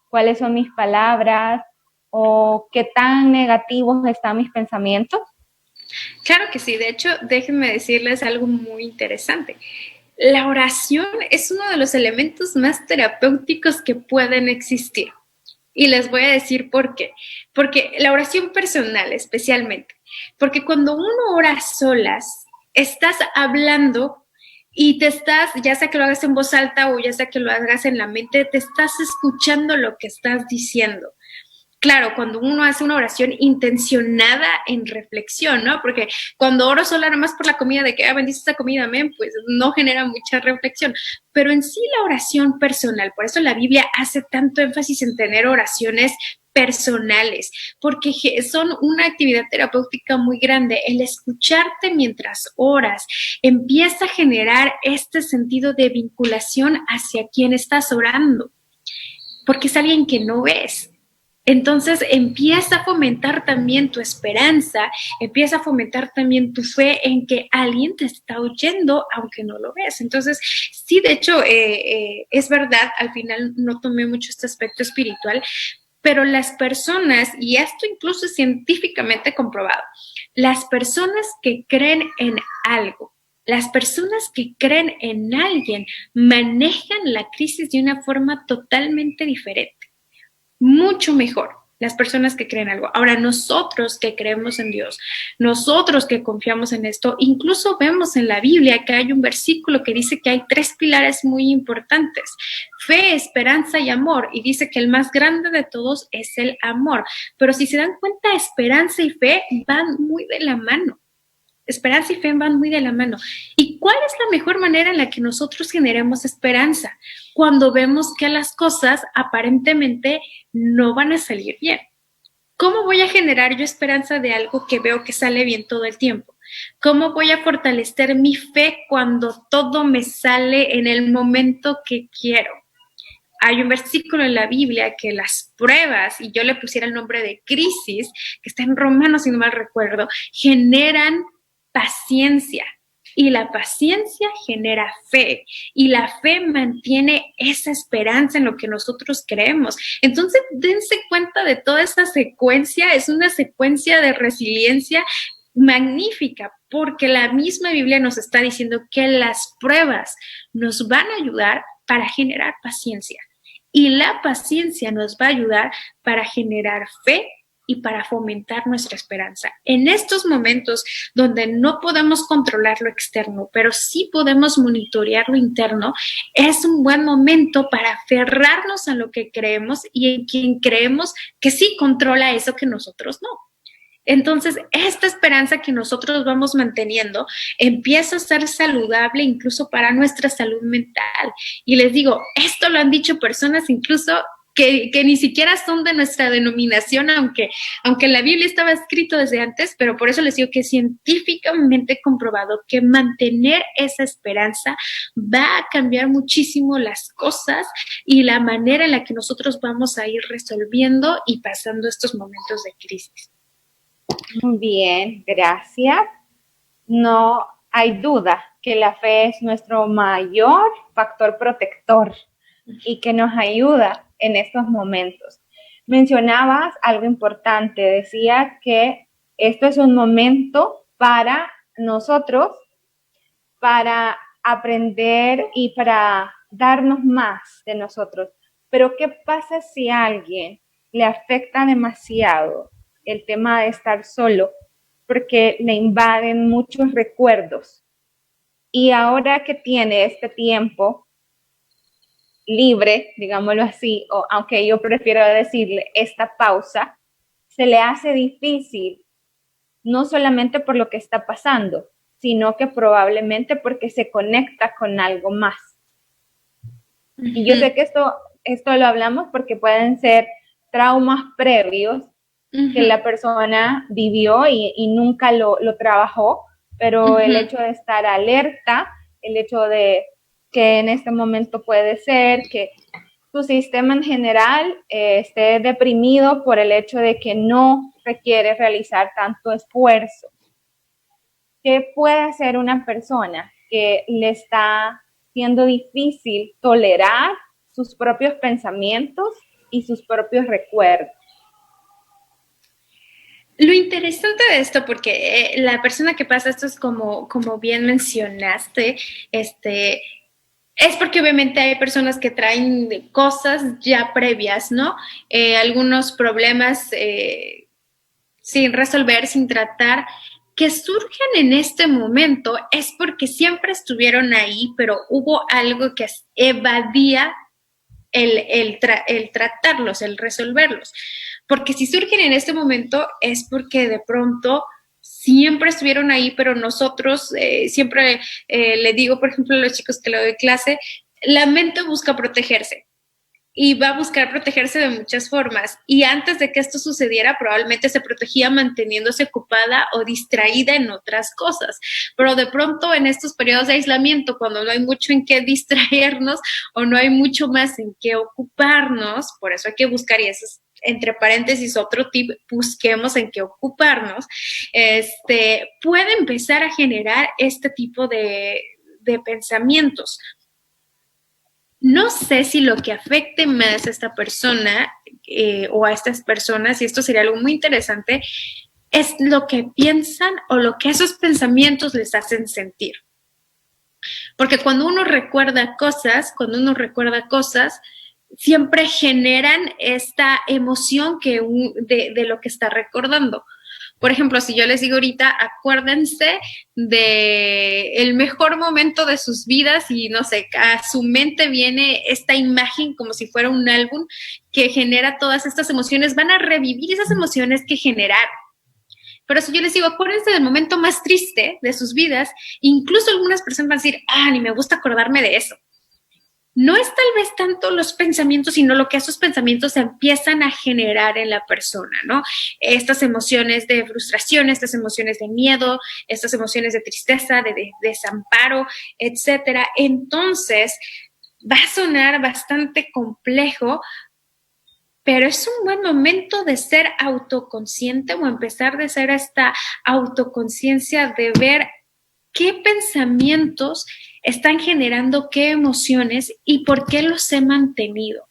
cuáles son mis palabras o qué tan negativos están mis pensamientos? Claro que sí. De hecho, déjenme decirles algo muy interesante. La oración es uno de los elementos más terapéuticos que pueden existir. Y les voy a decir por qué. Porque la oración personal especialmente. Porque cuando uno ora solas, estás hablando y ya sea que lo hagas en voz alta o ya sea que lo hagas en la mente, te estás escuchando lo que estás diciendo. claro, cuando uno hace una oración intencionada en reflexión, ¿no? Porque cuando oro solo nada más por la comida, de que bendice esta comida, amén, pues no genera mucha reflexión. Pero en sí la oración personal, por eso la Biblia hace tanto énfasis en tener oraciones personales, porque son una actividad terapéutica muy grande. El escucharte mientras oras empieza a generar este sentido de vinculación hacia quien estás orando, porque es alguien que no ves. Entonces empieza a fomentar también tu esperanza, empieza a fomentar también tu fe en que alguien te está oyendo aunque no lo ves. Entonces, sí, de hecho, es verdad, al final no tomé mucho este aspecto espiritual, pero las personas, y esto incluso es científicamente comprobado, las personas que creen en algo, las personas que creen en alguien manejan la crisis de una forma totalmente diferente. Mucho mejor las personas que creen algo. Ahora, nosotros que creemos en Dios, nosotros que confiamos en esto, incluso vemos en la Biblia que hay un versículo que dice que hay 3 pilares muy importantes: fe, esperanza y amor, y dice que el más grande de todos es el amor. Pero si se dan cuenta, esperanza y fe van muy de la mano. Esperanza y fe van muy de la mano. ¿Y cuál es la mejor manera en la que nosotros generemos esperanza? Cuando vemos que las cosas aparentemente no van a salir bien. ¿Cómo voy a generar yo esperanza de algo que veo que sale bien todo el tiempo? ¿Cómo voy a fortalecer mi fe cuando todo me sale en el momento que quiero? Hay un versículo en la Biblia que las pruebas, y yo le pusiera el nombre de crisis, que está en Romanos, si no mal recuerdo, generan paciencia, y la paciencia genera fe, y la fe mantiene esa esperanza en lo que nosotros creemos. Entonces, dense cuenta de toda esta secuencia. Es una secuencia de resiliencia magnífica, porque la misma Biblia nos está diciendo que las pruebas nos van a ayudar para generar paciencia, y la paciencia nos va a ayudar para generar fe y para fomentar nuestra esperanza. En estos momentos donde no podemos controlar lo externo, pero sí podemos monitorear lo interno, es un buen momento para aferrarnos a lo que creemos y en quien creemos que sí controla eso que nosotros no. Entonces, esta esperanza que nosotros vamos manteniendo empieza a ser saludable incluso para nuestra salud mental. Y les digo, esto lo han dicho personas incluso que ni siquiera son de nuestra denominación, aunque en la Biblia estaba escrito desde antes, pero por eso les digo que es científicamente comprobado que mantener esa esperanza va a cambiar muchísimo las cosas y la manera en la que nosotros vamos a ir resolviendo y pasando estos momentos de crisis. Muy bien, gracias. No hay duda que la fe es nuestro mayor factor protector y que nos ayuda en estos momentos. Mencionabas algo importante, decía que esto es un momento para nosotros, para aprender y para darnos más de nosotros. Pero ¿qué pasa si a alguien le afecta demasiado el tema de estar solo? Porque le invaden muchos recuerdos. Y ahora que tiene este tiempo libre, digámoslo así, o aunque yo prefiero decirle esta pausa, se le hace difícil, no solamente por lo que está pasando, sino que probablemente porque se conecta con algo más. Y yo sé que esto lo hablamos porque pueden ser traumas previos que la persona vivió y nunca lo trabajó, pero el hecho de estar alerta, el hecho de que en este momento puede ser que tu sistema en general esté deprimido por el hecho de que no requiere realizar tanto esfuerzo. ¿Qué puede hacer una persona que le está siendo difícil tolerar sus propios pensamientos y sus propios recuerdos? Lo interesante de esto, porque la persona que pasa esto es como bien mencionaste, es porque obviamente hay personas que traen cosas ya previas, ¿no? Algunos problemas sin resolver, sin tratar, que surgen en este momento es porque siempre estuvieron ahí, pero hubo algo que evadía el tratarlos, el resolverlos. Porque si surgen en este momento es porque de pronto siempre estuvieron ahí, pero nosotros siempre le digo, por ejemplo, a los chicos que le doy clase, la mente busca protegerse y va a buscar protegerse de muchas formas. Y antes de que esto sucediera, probablemente se protegía manteniéndose ocupada o distraída en otras cosas. Pero de pronto en estos periodos de aislamiento, cuando no hay mucho en qué distraernos o no hay mucho más en qué ocuparnos, por eso hay que buscar, y eso es entre paréntesis otro tip, busquemos en qué ocuparnos, puede empezar a generar este tipo de pensamientos. No sé si lo que afecte más a esta persona o a estas personas, y esto sería algo muy interesante, es lo que piensan o lo que esos pensamientos les hacen sentir. Porque cuando uno recuerda cosas, siempre generan esta emoción de lo que está recordando. Por ejemplo, si yo les digo ahorita, acuérdense de el mejor momento de sus vidas y no sé, a su mente viene esta imagen como si fuera un álbum que genera todas estas emociones, van a revivir esas emociones que generaron. Pero si yo les digo, acuérdense del momento más triste de sus vidas, incluso algunas personas van a decir, ni me gusta acordarme de eso. No es tal vez tanto los pensamientos, sino lo que esos pensamientos empiezan a generar en la persona, ¿no? Estas emociones de frustración, estas emociones de miedo, estas emociones de tristeza, de desamparo, etcétera. Entonces, va a sonar bastante complejo, pero es un buen momento de ser autoconsciente o empezar de ser esta autoconciencia de ver qué pensamientos están generando qué emociones y por qué los he mantenido.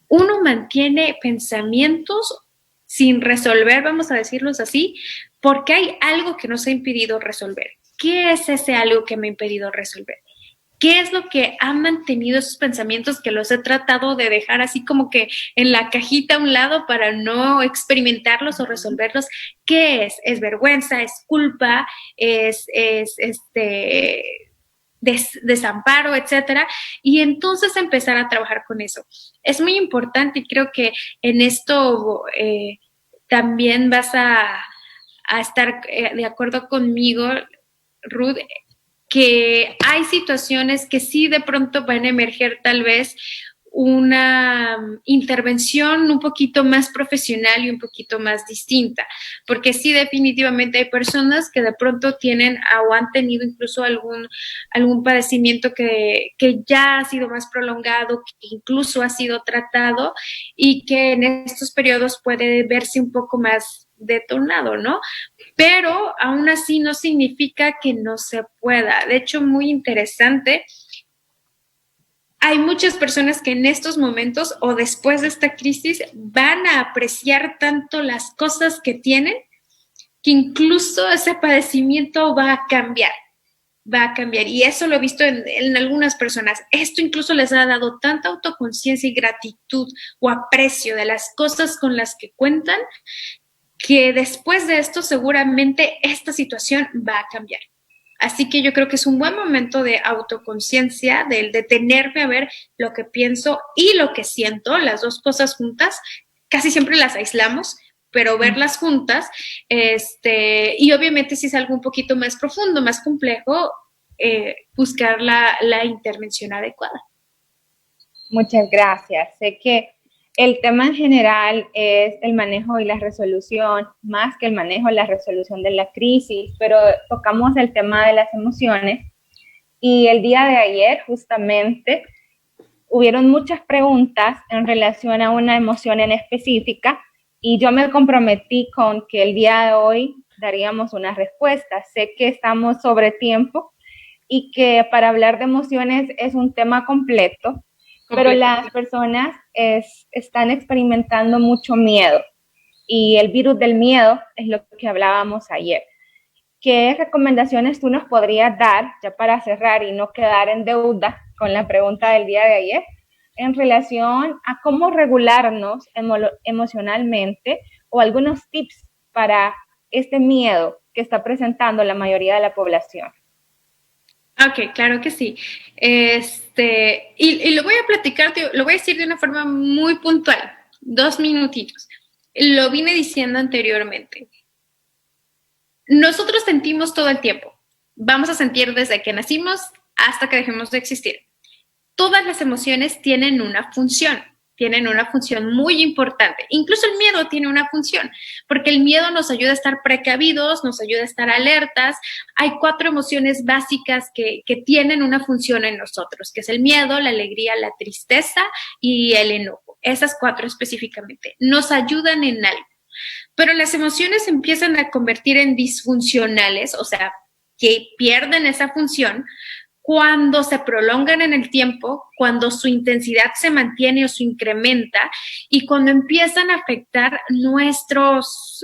Uno mantiene pensamientos sin resolver, vamos a decirlos así, porque hay algo que nos ha impedido resolver. ¿Qué es ese algo que me ha impedido resolver? ¿Qué es lo que ha mantenido esos pensamientos que los he tratado de dejar así como que en la cajita a un lado para no experimentarlos o resolverlos? ¿Qué es? ¿Es vergüenza? ¿Es culpa? ¿Es desamparo, etcétera? Y entonces empezar a trabajar con eso. Es muy importante y creo que en esto también vas a estar de acuerdo conmigo, Ruth, que hay situaciones que sí de pronto van a emerger tal vez una intervención un poquito más profesional y un poquito más distinta, porque sí definitivamente hay personas que de pronto tienen o han tenido incluso algún padecimiento que ya ha sido más prolongado, que incluso ha sido tratado y que en estos periodos puede verse un poco más detonado, ¿no? Pero aún así no significa que no se pueda. De hecho, muy interesante. Hay muchas personas que en estos momentos o después de esta crisis van a apreciar tanto las cosas que tienen que incluso ese padecimiento va a cambiar. Y eso lo he visto en algunas personas. Esto incluso les ha dado tanta autoconciencia y gratitud o aprecio de las cosas con las que cuentan que después de esto seguramente esta situación va a cambiar. Así que yo creo que es un buen momento de autoconciencia, de detenerme a ver lo que pienso y lo que siento, las dos cosas juntas. Casi siempre las aislamos, pero verlas juntas, y obviamente si es algo un poquito más profundo, más complejo, buscar la intervención adecuada. Muchas gracias. Sé que el tema en general es el manejo y la resolución, más que el manejo y la resolución de la crisis, pero tocamos el tema de las emociones y el día de ayer justamente hubieron muchas preguntas en relación a una emoción en específica y yo me comprometí con que el día de hoy daríamos una respuesta. Sé que estamos sobre tiempo y que para hablar de emociones es un tema completo, pero las personas están experimentando mucho miedo y el virus del miedo es lo que hablábamos ayer. ¿Qué recomendaciones tú nos podrías dar, ya para cerrar y no quedar en deuda con la pregunta del día de ayer, en relación a cómo regularnos emocionalmente o algunos tips para este miedo que está presentando la mayoría de la población? Ok, claro que sí. Y lo voy a platicar, lo voy a decir de una forma muy puntual, 2 minutitos. Lo vine diciendo anteriormente. Nosotros sentimos todo el tiempo. Vamos a sentir desde que nacimos hasta que dejemos de existir. Todas las emociones tienen una función muy importante. Incluso el miedo tiene una función, porque el miedo nos ayuda a estar precavidos, nos ayuda a estar alertas. Hay 4 emociones básicas que tienen una función en nosotros, que es el miedo, la alegría, la tristeza y el enojo. Esas 4 específicamente nos ayudan en algo. Pero las emociones se empiezan a convertir en disfuncionales, o sea, que pierden esa función cuando se prolongan en el tiempo, cuando su intensidad se mantiene o se incrementa y cuando empiezan a afectar nuestras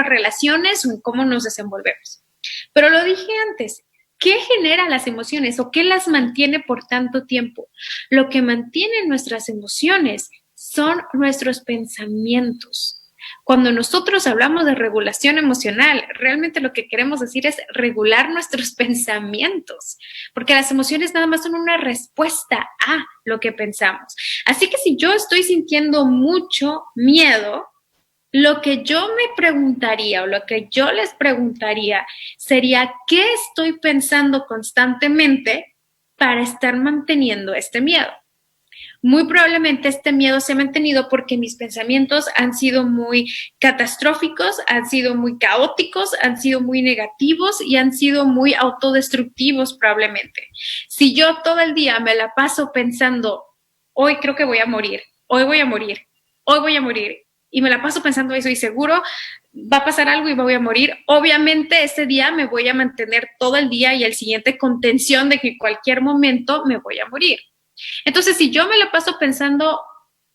relaciones o en cómo nos desenvolvemos. Pero lo dije antes, ¿qué genera las emociones o qué las mantiene por tanto tiempo? Lo que mantiene nuestras emociones son nuestros pensamientos. Cuando nosotros hablamos de regulación emocional, realmente lo que queremos decir es regular nuestros pensamientos, porque las emociones nada más son una respuesta a lo que pensamos. Así que si yo estoy sintiendo mucho miedo, lo que yo me preguntaría o lo que yo les preguntaría sería, ¿qué estoy pensando constantemente para estar manteniendo este miedo? Muy probablemente este miedo se ha mantenido porque mis pensamientos han sido muy catastróficos, han sido muy caóticos, han sido muy negativos y han sido muy autodestructivos probablemente. Si yo todo el día me la paso pensando, hoy creo que voy a morir, hoy voy a morir, hoy voy a morir, y me la paso pensando eso y seguro va a pasar algo y voy a morir, obviamente ese día me voy a mantener todo el día y el siguiente con tensión de que en cualquier momento me voy a morir. Entonces, si yo me la paso pensando,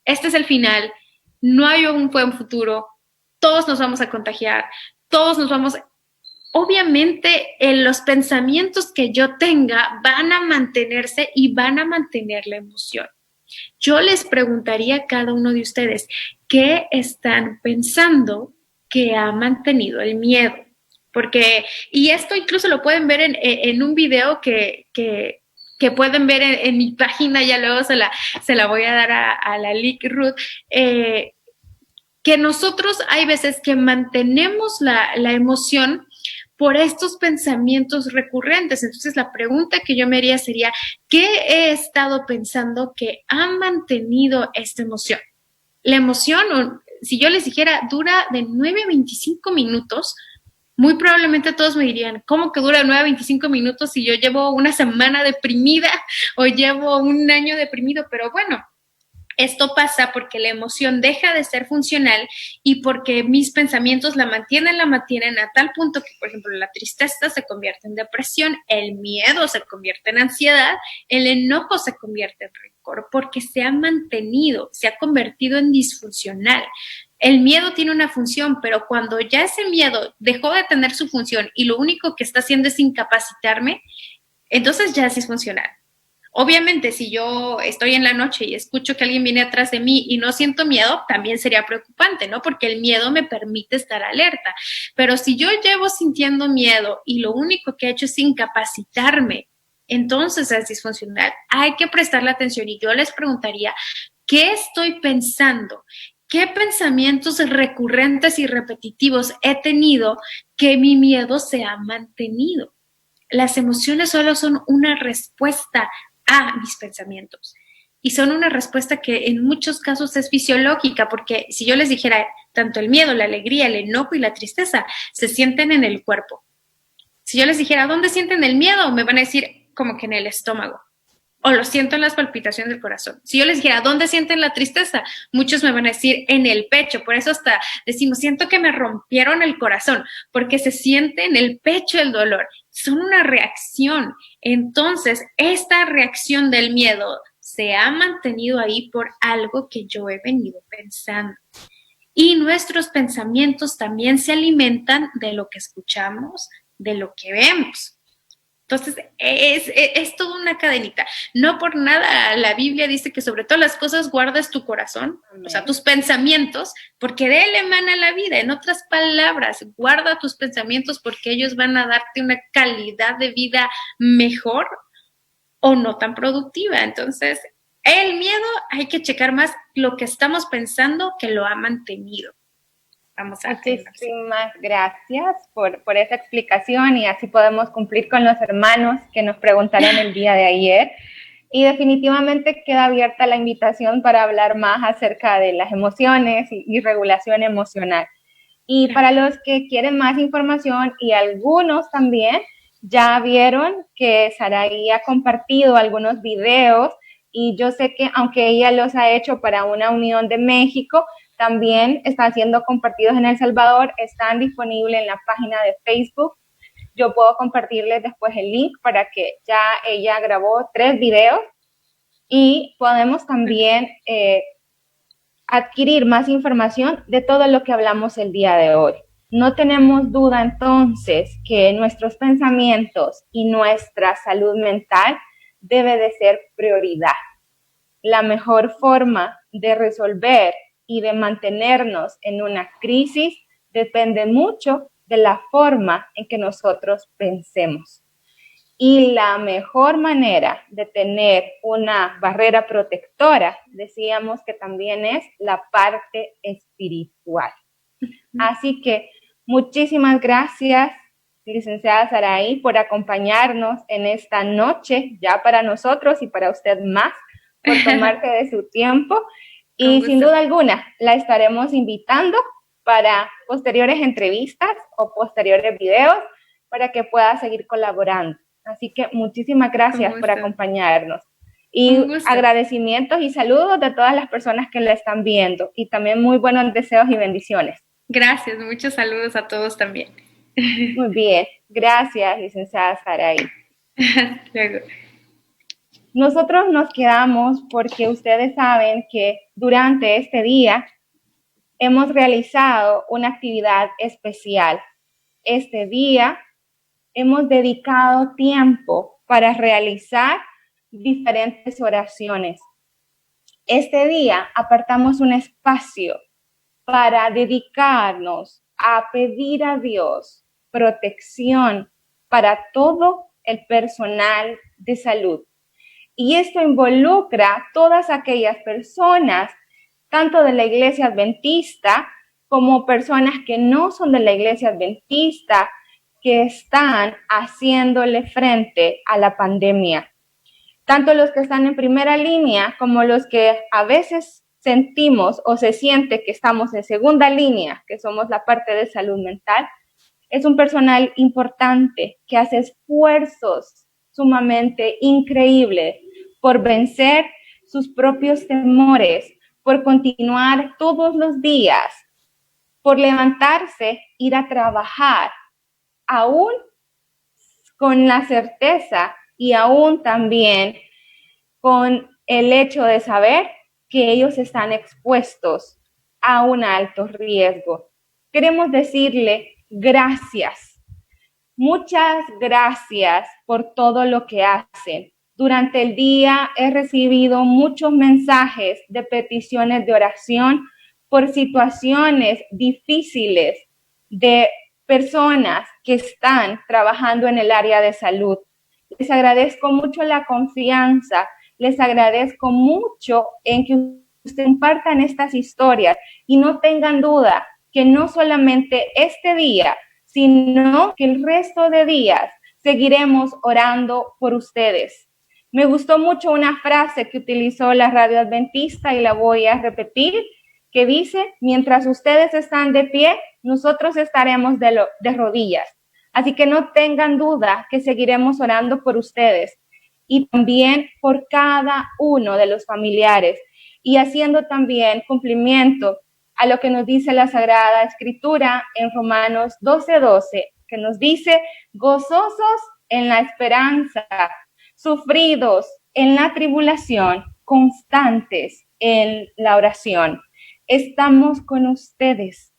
este es el final, no hay un buen futuro, todos nos vamos a contagiar, todos nos vamos... Obviamente, los pensamientos que yo tenga van a mantenerse y van a mantener la emoción. Yo les preguntaría a cada uno de ustedes, ¿qué están pensando que ha mantenido el miedo? Porque, y esto incluso lo pueden ver en un video que pueden ver en mi página, ya luego se la voy a dar a la Lick Ruth, que nosotros hay veces que mantenemos la emoción por estos pensamientos recurrentes. Entonces la pregunta que yo me haría sería, ¿qué he estado pensando que ha mantenido esta emoción? La emoción, si yo les dijera, dura de 9 a 25 minutos, muy probablemente todos me dirían, ¿cómo que dura 9 a 25 minutos si yo llevo una semana deprimida o llevo un año deprimido? Pero bueno, esto pasa porque la emoción deja de ser funcional y porque mis pensamientos la mantienen a tal punto que, por ejemplo, la tristeza se convierte en depresión, el miedo se convierte en ansiedad, el enojo se convierte en rencor, porque se ha mantenido, se ha convertido en disfuncional. El miedo tiene una función, pero cuando ya ese miedo dejó de tener su función y lo único que está haciendo es incapacitarme, entonces ya es disfuncional. Obviamente, si yo estoy en la noche y escucho que alguien viene atrás de mí y no siento miedo, también sería preocupante, ¿no? Porque el miedo me permite estar alerta. Pero si yo llevo sintiendo miedo y lo único que he hecho es incapacitarme, entonces es disfuncional. Hay que prestarle atención y yo les preguntaría, ¿qué estoy pensando? ¿Qué pensamientos recurrentes y repetitivos he tenido que mi miedo se ha mantenido? Las emociones solo son una respuesta a mis pensamientos y son una respuesta que en muchos casos es fisiológica, porque si yo les dijera, tanto el miedo, la alegría, el enojo y la tristeza se sienten en el cuerpo. Si yo les dijera, ¿dónde sienten el miedo? Me van a decir como que en el estómago. O lo siento en las palpitaciones del corazón. Si yo les dijera, ¿dónde sienten la tristeza? Muchos me van a decir, en el pecho. Por eso hasta decimos, siento que me rompieron el corazón, porque se siente en el pecho el dolor. Son una reacción. Entonces, esta reacción del miedo se ha mantenido ahí por algo que yo he venido pensando. Y nuestros pensamientos también se alimentan de lo que escuchamos, de lo que vemos. Entonces, es toda una cadenita. No por nada la Biblia dice que sobre todas las cosas guardas tu corazón, Amén. O sea, tus pensamientos, porque de él emana la vida. En otras palabras, guarda tus pensamientos porque ellos van a darte una calidad de vida mejor o no tan productiva. Entonces, el miedo hay que checar más lo que estamos pensando que lo ha mantenido. Vamos a Muchísimas gracias por esa explicación y así podemos cumplir con los hermanos que nos preguntaron el día de ayer. Y definitivamente queda abierta la invitación para hablar más acerca de las emociones y regulación emocional. Y para los que quieren más información, y algunos también ya vieron que Saraí ha compartido algunos videos, y yo sé que aunque ella los ha hecho para una unión de México, también están siendo compartidos en El Salvador, están disponibles en la página de Facebook. Yo puedo compartirles después el link para que ya ella grabó 3 videos y podemos también adquirir más información de todo lo que hablamos el día de hoy. No tenemos duda entonces que nuestros pensamientos y nuestra salud mental debe de ser prioridad. La mejor forma de resolver y de mantenernos en una crisis depende mucho de la forma en que nosotros pensemos. Y la mejor manera de tener una barrera protectora, decíamos que también es la parte espiritual. Así que muchísimas gracias, licenciada Saraí, por acompañarnos en esta noche, ya para nosotros y para usted más, por tomarse de su tiempo. Y sin duda alguna, la estaremos invitando para posteriores entrevistas o posteriores videos para que pueda seguir colaborando. Así que muchísimas gracias por acompañarnos. Y agradecimientos y saludos de todas las personas que la están viendo. Y también muy buenos deseos y bendiciones. Gracias, muchos saludos a todos también. Muy bien, gracias, licenciada Saraí. Luego. Nosotros nos quedamos porque ustedes saben que durante este día hemos realizado una actividad especial. Este día hemos dedicado tiempo para realizar diferentes oraciones. Este día apartamos un espacio para dedicarnos a pedir a Dios protección para todo el personal de salud. Y esto involucra a todas aquellas personas, tanto de la Iglesia Adventista como personas que no son de la Iglesia Adventista, que están haciéndole frente a la pandemia. Tanto los que están en primera línea como los que a veces sentimos o se siente que estamos en segunda línea, que somos la parte de salud mental, es un personal importante que hace esfuerzos sumamente increíbles por vencer sus propios temores, por continuar todos los días, por levantarse, ir a trabajar, aún con la certeza y aún también con el hecho de saber que ellos están expuestos a un alto riesgo. Queremos decirle gracias, muchas gracias por todo lo que hacen. Durante el día he recibido muchos mensajes de peticiones de oración por situaciones difíciles de personas que están trabajando en el área de salud. Les agradezco mucho la confianza, les agradezco mucho en que ustedes compartan estas historias y no tengan duda que no solamente este día, sino que el resto de días seguiremos orando por ustedes. Me gustó mucho una frase que utilizó la Radio Adventista y la voy a repetir, que dice: mientras ustedes están de pie, nosotros estaremos de rodillas. Así que no tengan duda que seguiremos orando por ustedes y también por cada uno de los familiares y haciendo también cumplimiento a lo que nos dice la Sagrada Escritura en Romanos 12:12, que nos dice: gozosos en la esperanza, sufridos en la tribulación, constantes en la oración. Estamos con ustedes.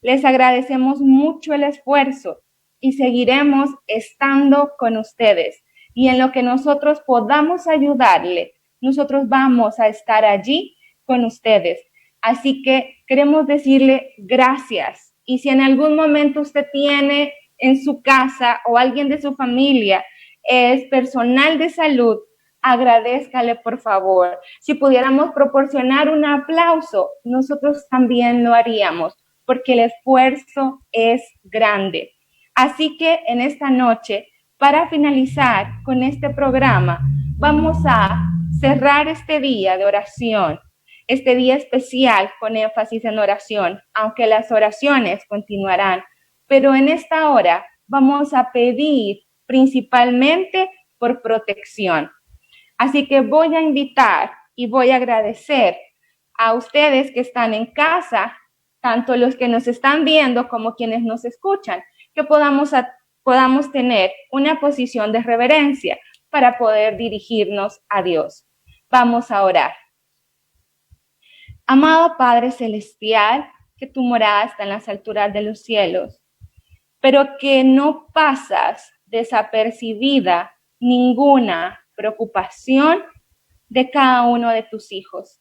Les agradecemos mucho el esfuerzo y seguiremos estando con ustedes. Y en lo que nosotros podamos ayudarle, nosotros vamos a estar allí con ustedes. Así que queremos decirle gracias. Y si en algún momento usted tiene en su casa o alguien de su familia es personal de salud, agradézcale por favor. Si pudiéramos proporcionar un aplauso, nosotros también lo haríamos, porque el esfuerzo es grande. Así que en esta noche, para finalizar con este programa, vamos a cerrar este día de oración, este día especial con énfasis en oración, aunque las oraciones continuarán. Pero en esta hora vamos a pedir principalmente por protección. Así que voy a invitar y voy a agradecer a ustedes que están en casa, tanto los que nos están viendo como quienes nos escuchan, que podamos tener una posición de reverencia para poder dirigirnos a Dios. Vamos a orar. Amado Padre Celestial, que tu morada está en las alturas de los cielos, pero que no pasas desapercibida ninguna preocupación de cada uno de tus hijos.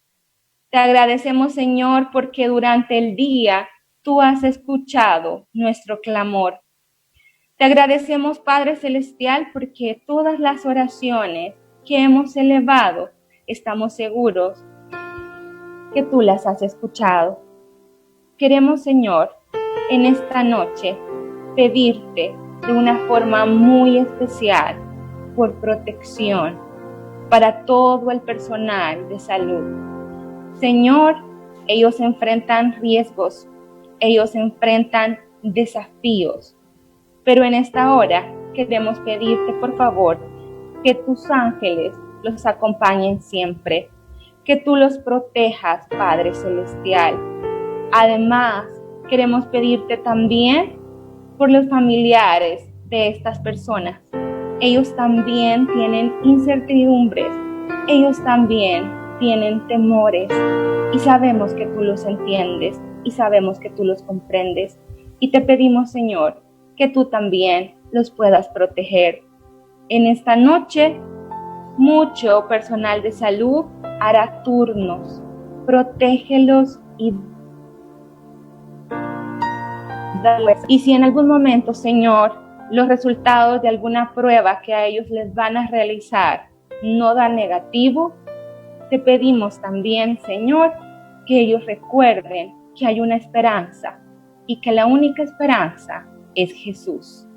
Te agradecemos, Señor, porque durante el día tú has escuchado nuestro clamor. Te agradecemos, Padre Celestial, porque todas las oraciones que hemos elevado, estamos seguros que tú las has escuchado. Queremos, Señor, en esta noche pedirte de una forma muy especial por protección para todo el personal de salud. Señor, ellos enfrentan riesgos, ellos enfrentan desafíos, pero en esta hora queremos pedirte, por favor, que tus ángeles los acompañen siempre, que tú los protejas, Padre Celestial. Además, queremos pedirte también por los familiares de estas personas. Ellos también tienen incertidumbres, ellos también tienen temores y sabemos que tú los entiendes y sabemos que tú los comprendes. Y te pedimos, Señor, que tú también los puedas proteger. En esta noche, mucho personal de salud hará turnos. Protégelos y si en algún momento, Señor, los resultados de alguna prueba que a ellos les van a realizar no dan negativo, te pedimos también, Señor, que ellos recuerden que hay una esperanza y que la única esperanza es Jesús.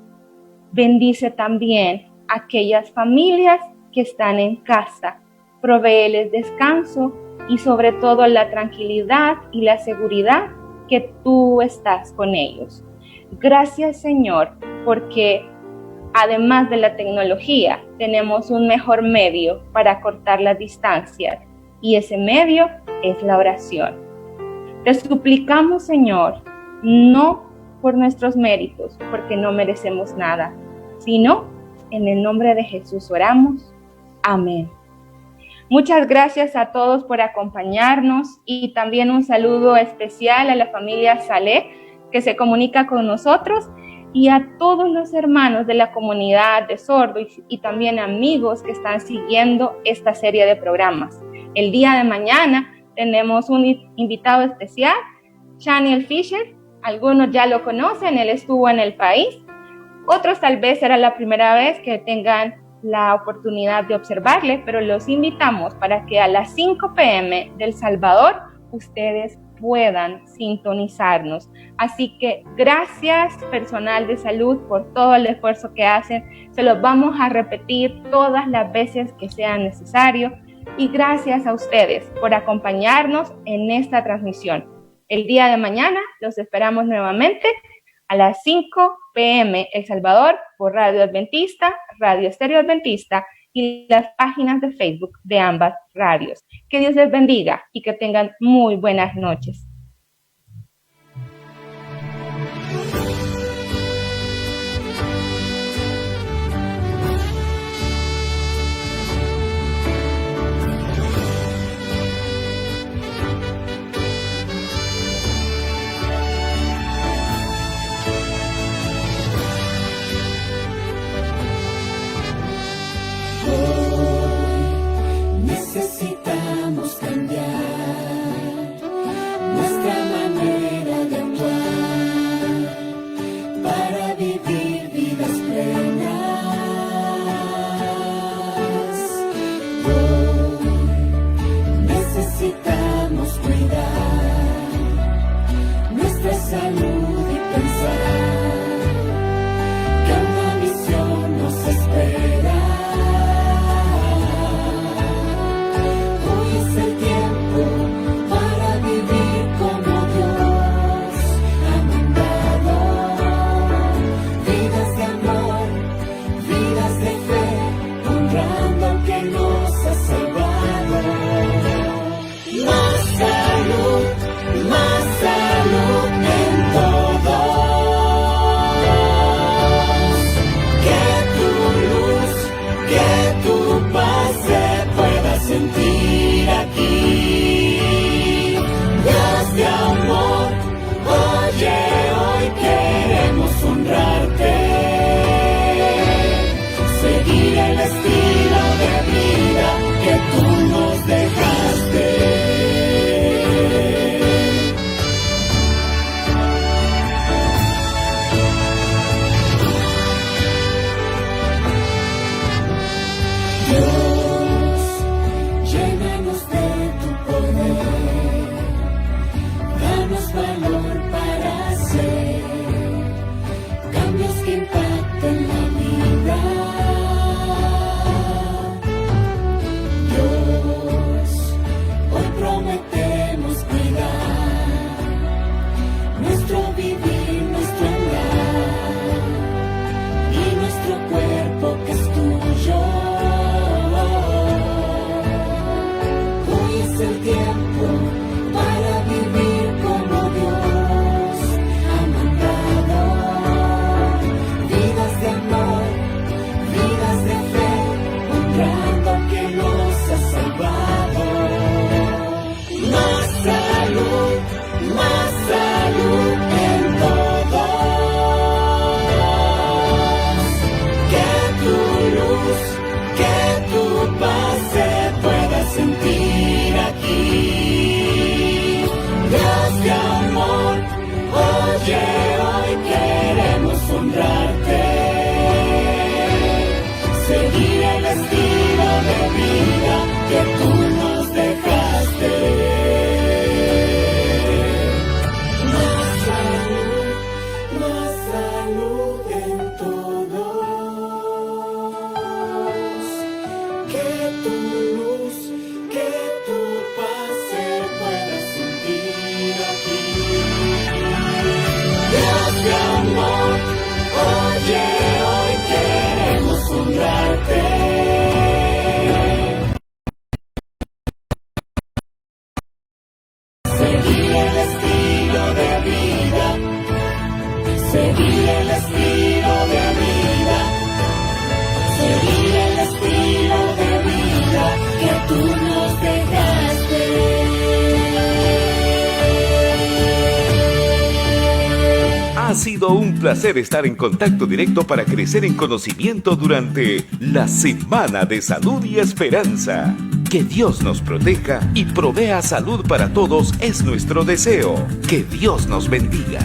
Bendice también a aquellas familias que están en casa, provéeles descanso y sobre todo la tranquilidad y la seguridad que tú estás con ellos. Gracias, Señor, porque además de la tecnología, tenemos un mejor medio para cortar las distancias y ese medio es la oración. Te suplicamos, Señor, no por nuestros méritos, porque no merecemos nada, sino en el nombre de Jesús oramos. Amén. Muchas gracias a todos por acompañarnos y también un saludo especial a la familia Saleh que se comunica con nosotros y a todos los hermanos de la comunidad de sordos y también amigos que están siguiendo esta serie de programas. El día de mañana tenemos un invitado especial, Chaniel Fisher. Algunos ya lo conocen, él estuvo en el país. Otros tal vez será la primera vez que tengan la oportunidad de observarle, pero los invitamos para que a las 5 p.m. del Salvador ustedes puedan sintonizarnos. Así que gracias personal de salud por todo el esfuerzo que hacen. Se los vamos a repetir todas las veces que sea necesario. Y gracias a ustedes por acompañarnos en esta transmisión. El día de mañana los esperamos nuevamente a las 5 p.m. El Salvador por Radio Adventista, Radio Estéreo Adventista y las páginas de Facebook de ambas radios. Que Dios les bendiga y que tengan muy buenas noches. salud en todos, que tu luz, que tu paz se pueda sentir aquí. Dios de amor, oye, hoy queremos honrarte. Seguir el estilo de vida, seguir el estilo de vida, seguir el estilo de vida que tú nos dejaste. Ha sido un placer estar en contacto directo para crecer en conocimiento durante la Semana de Salud y Esperanza. Que Dios nos proteja y provea salud para todos es nuestro deseo. Que Dios nos bendiga.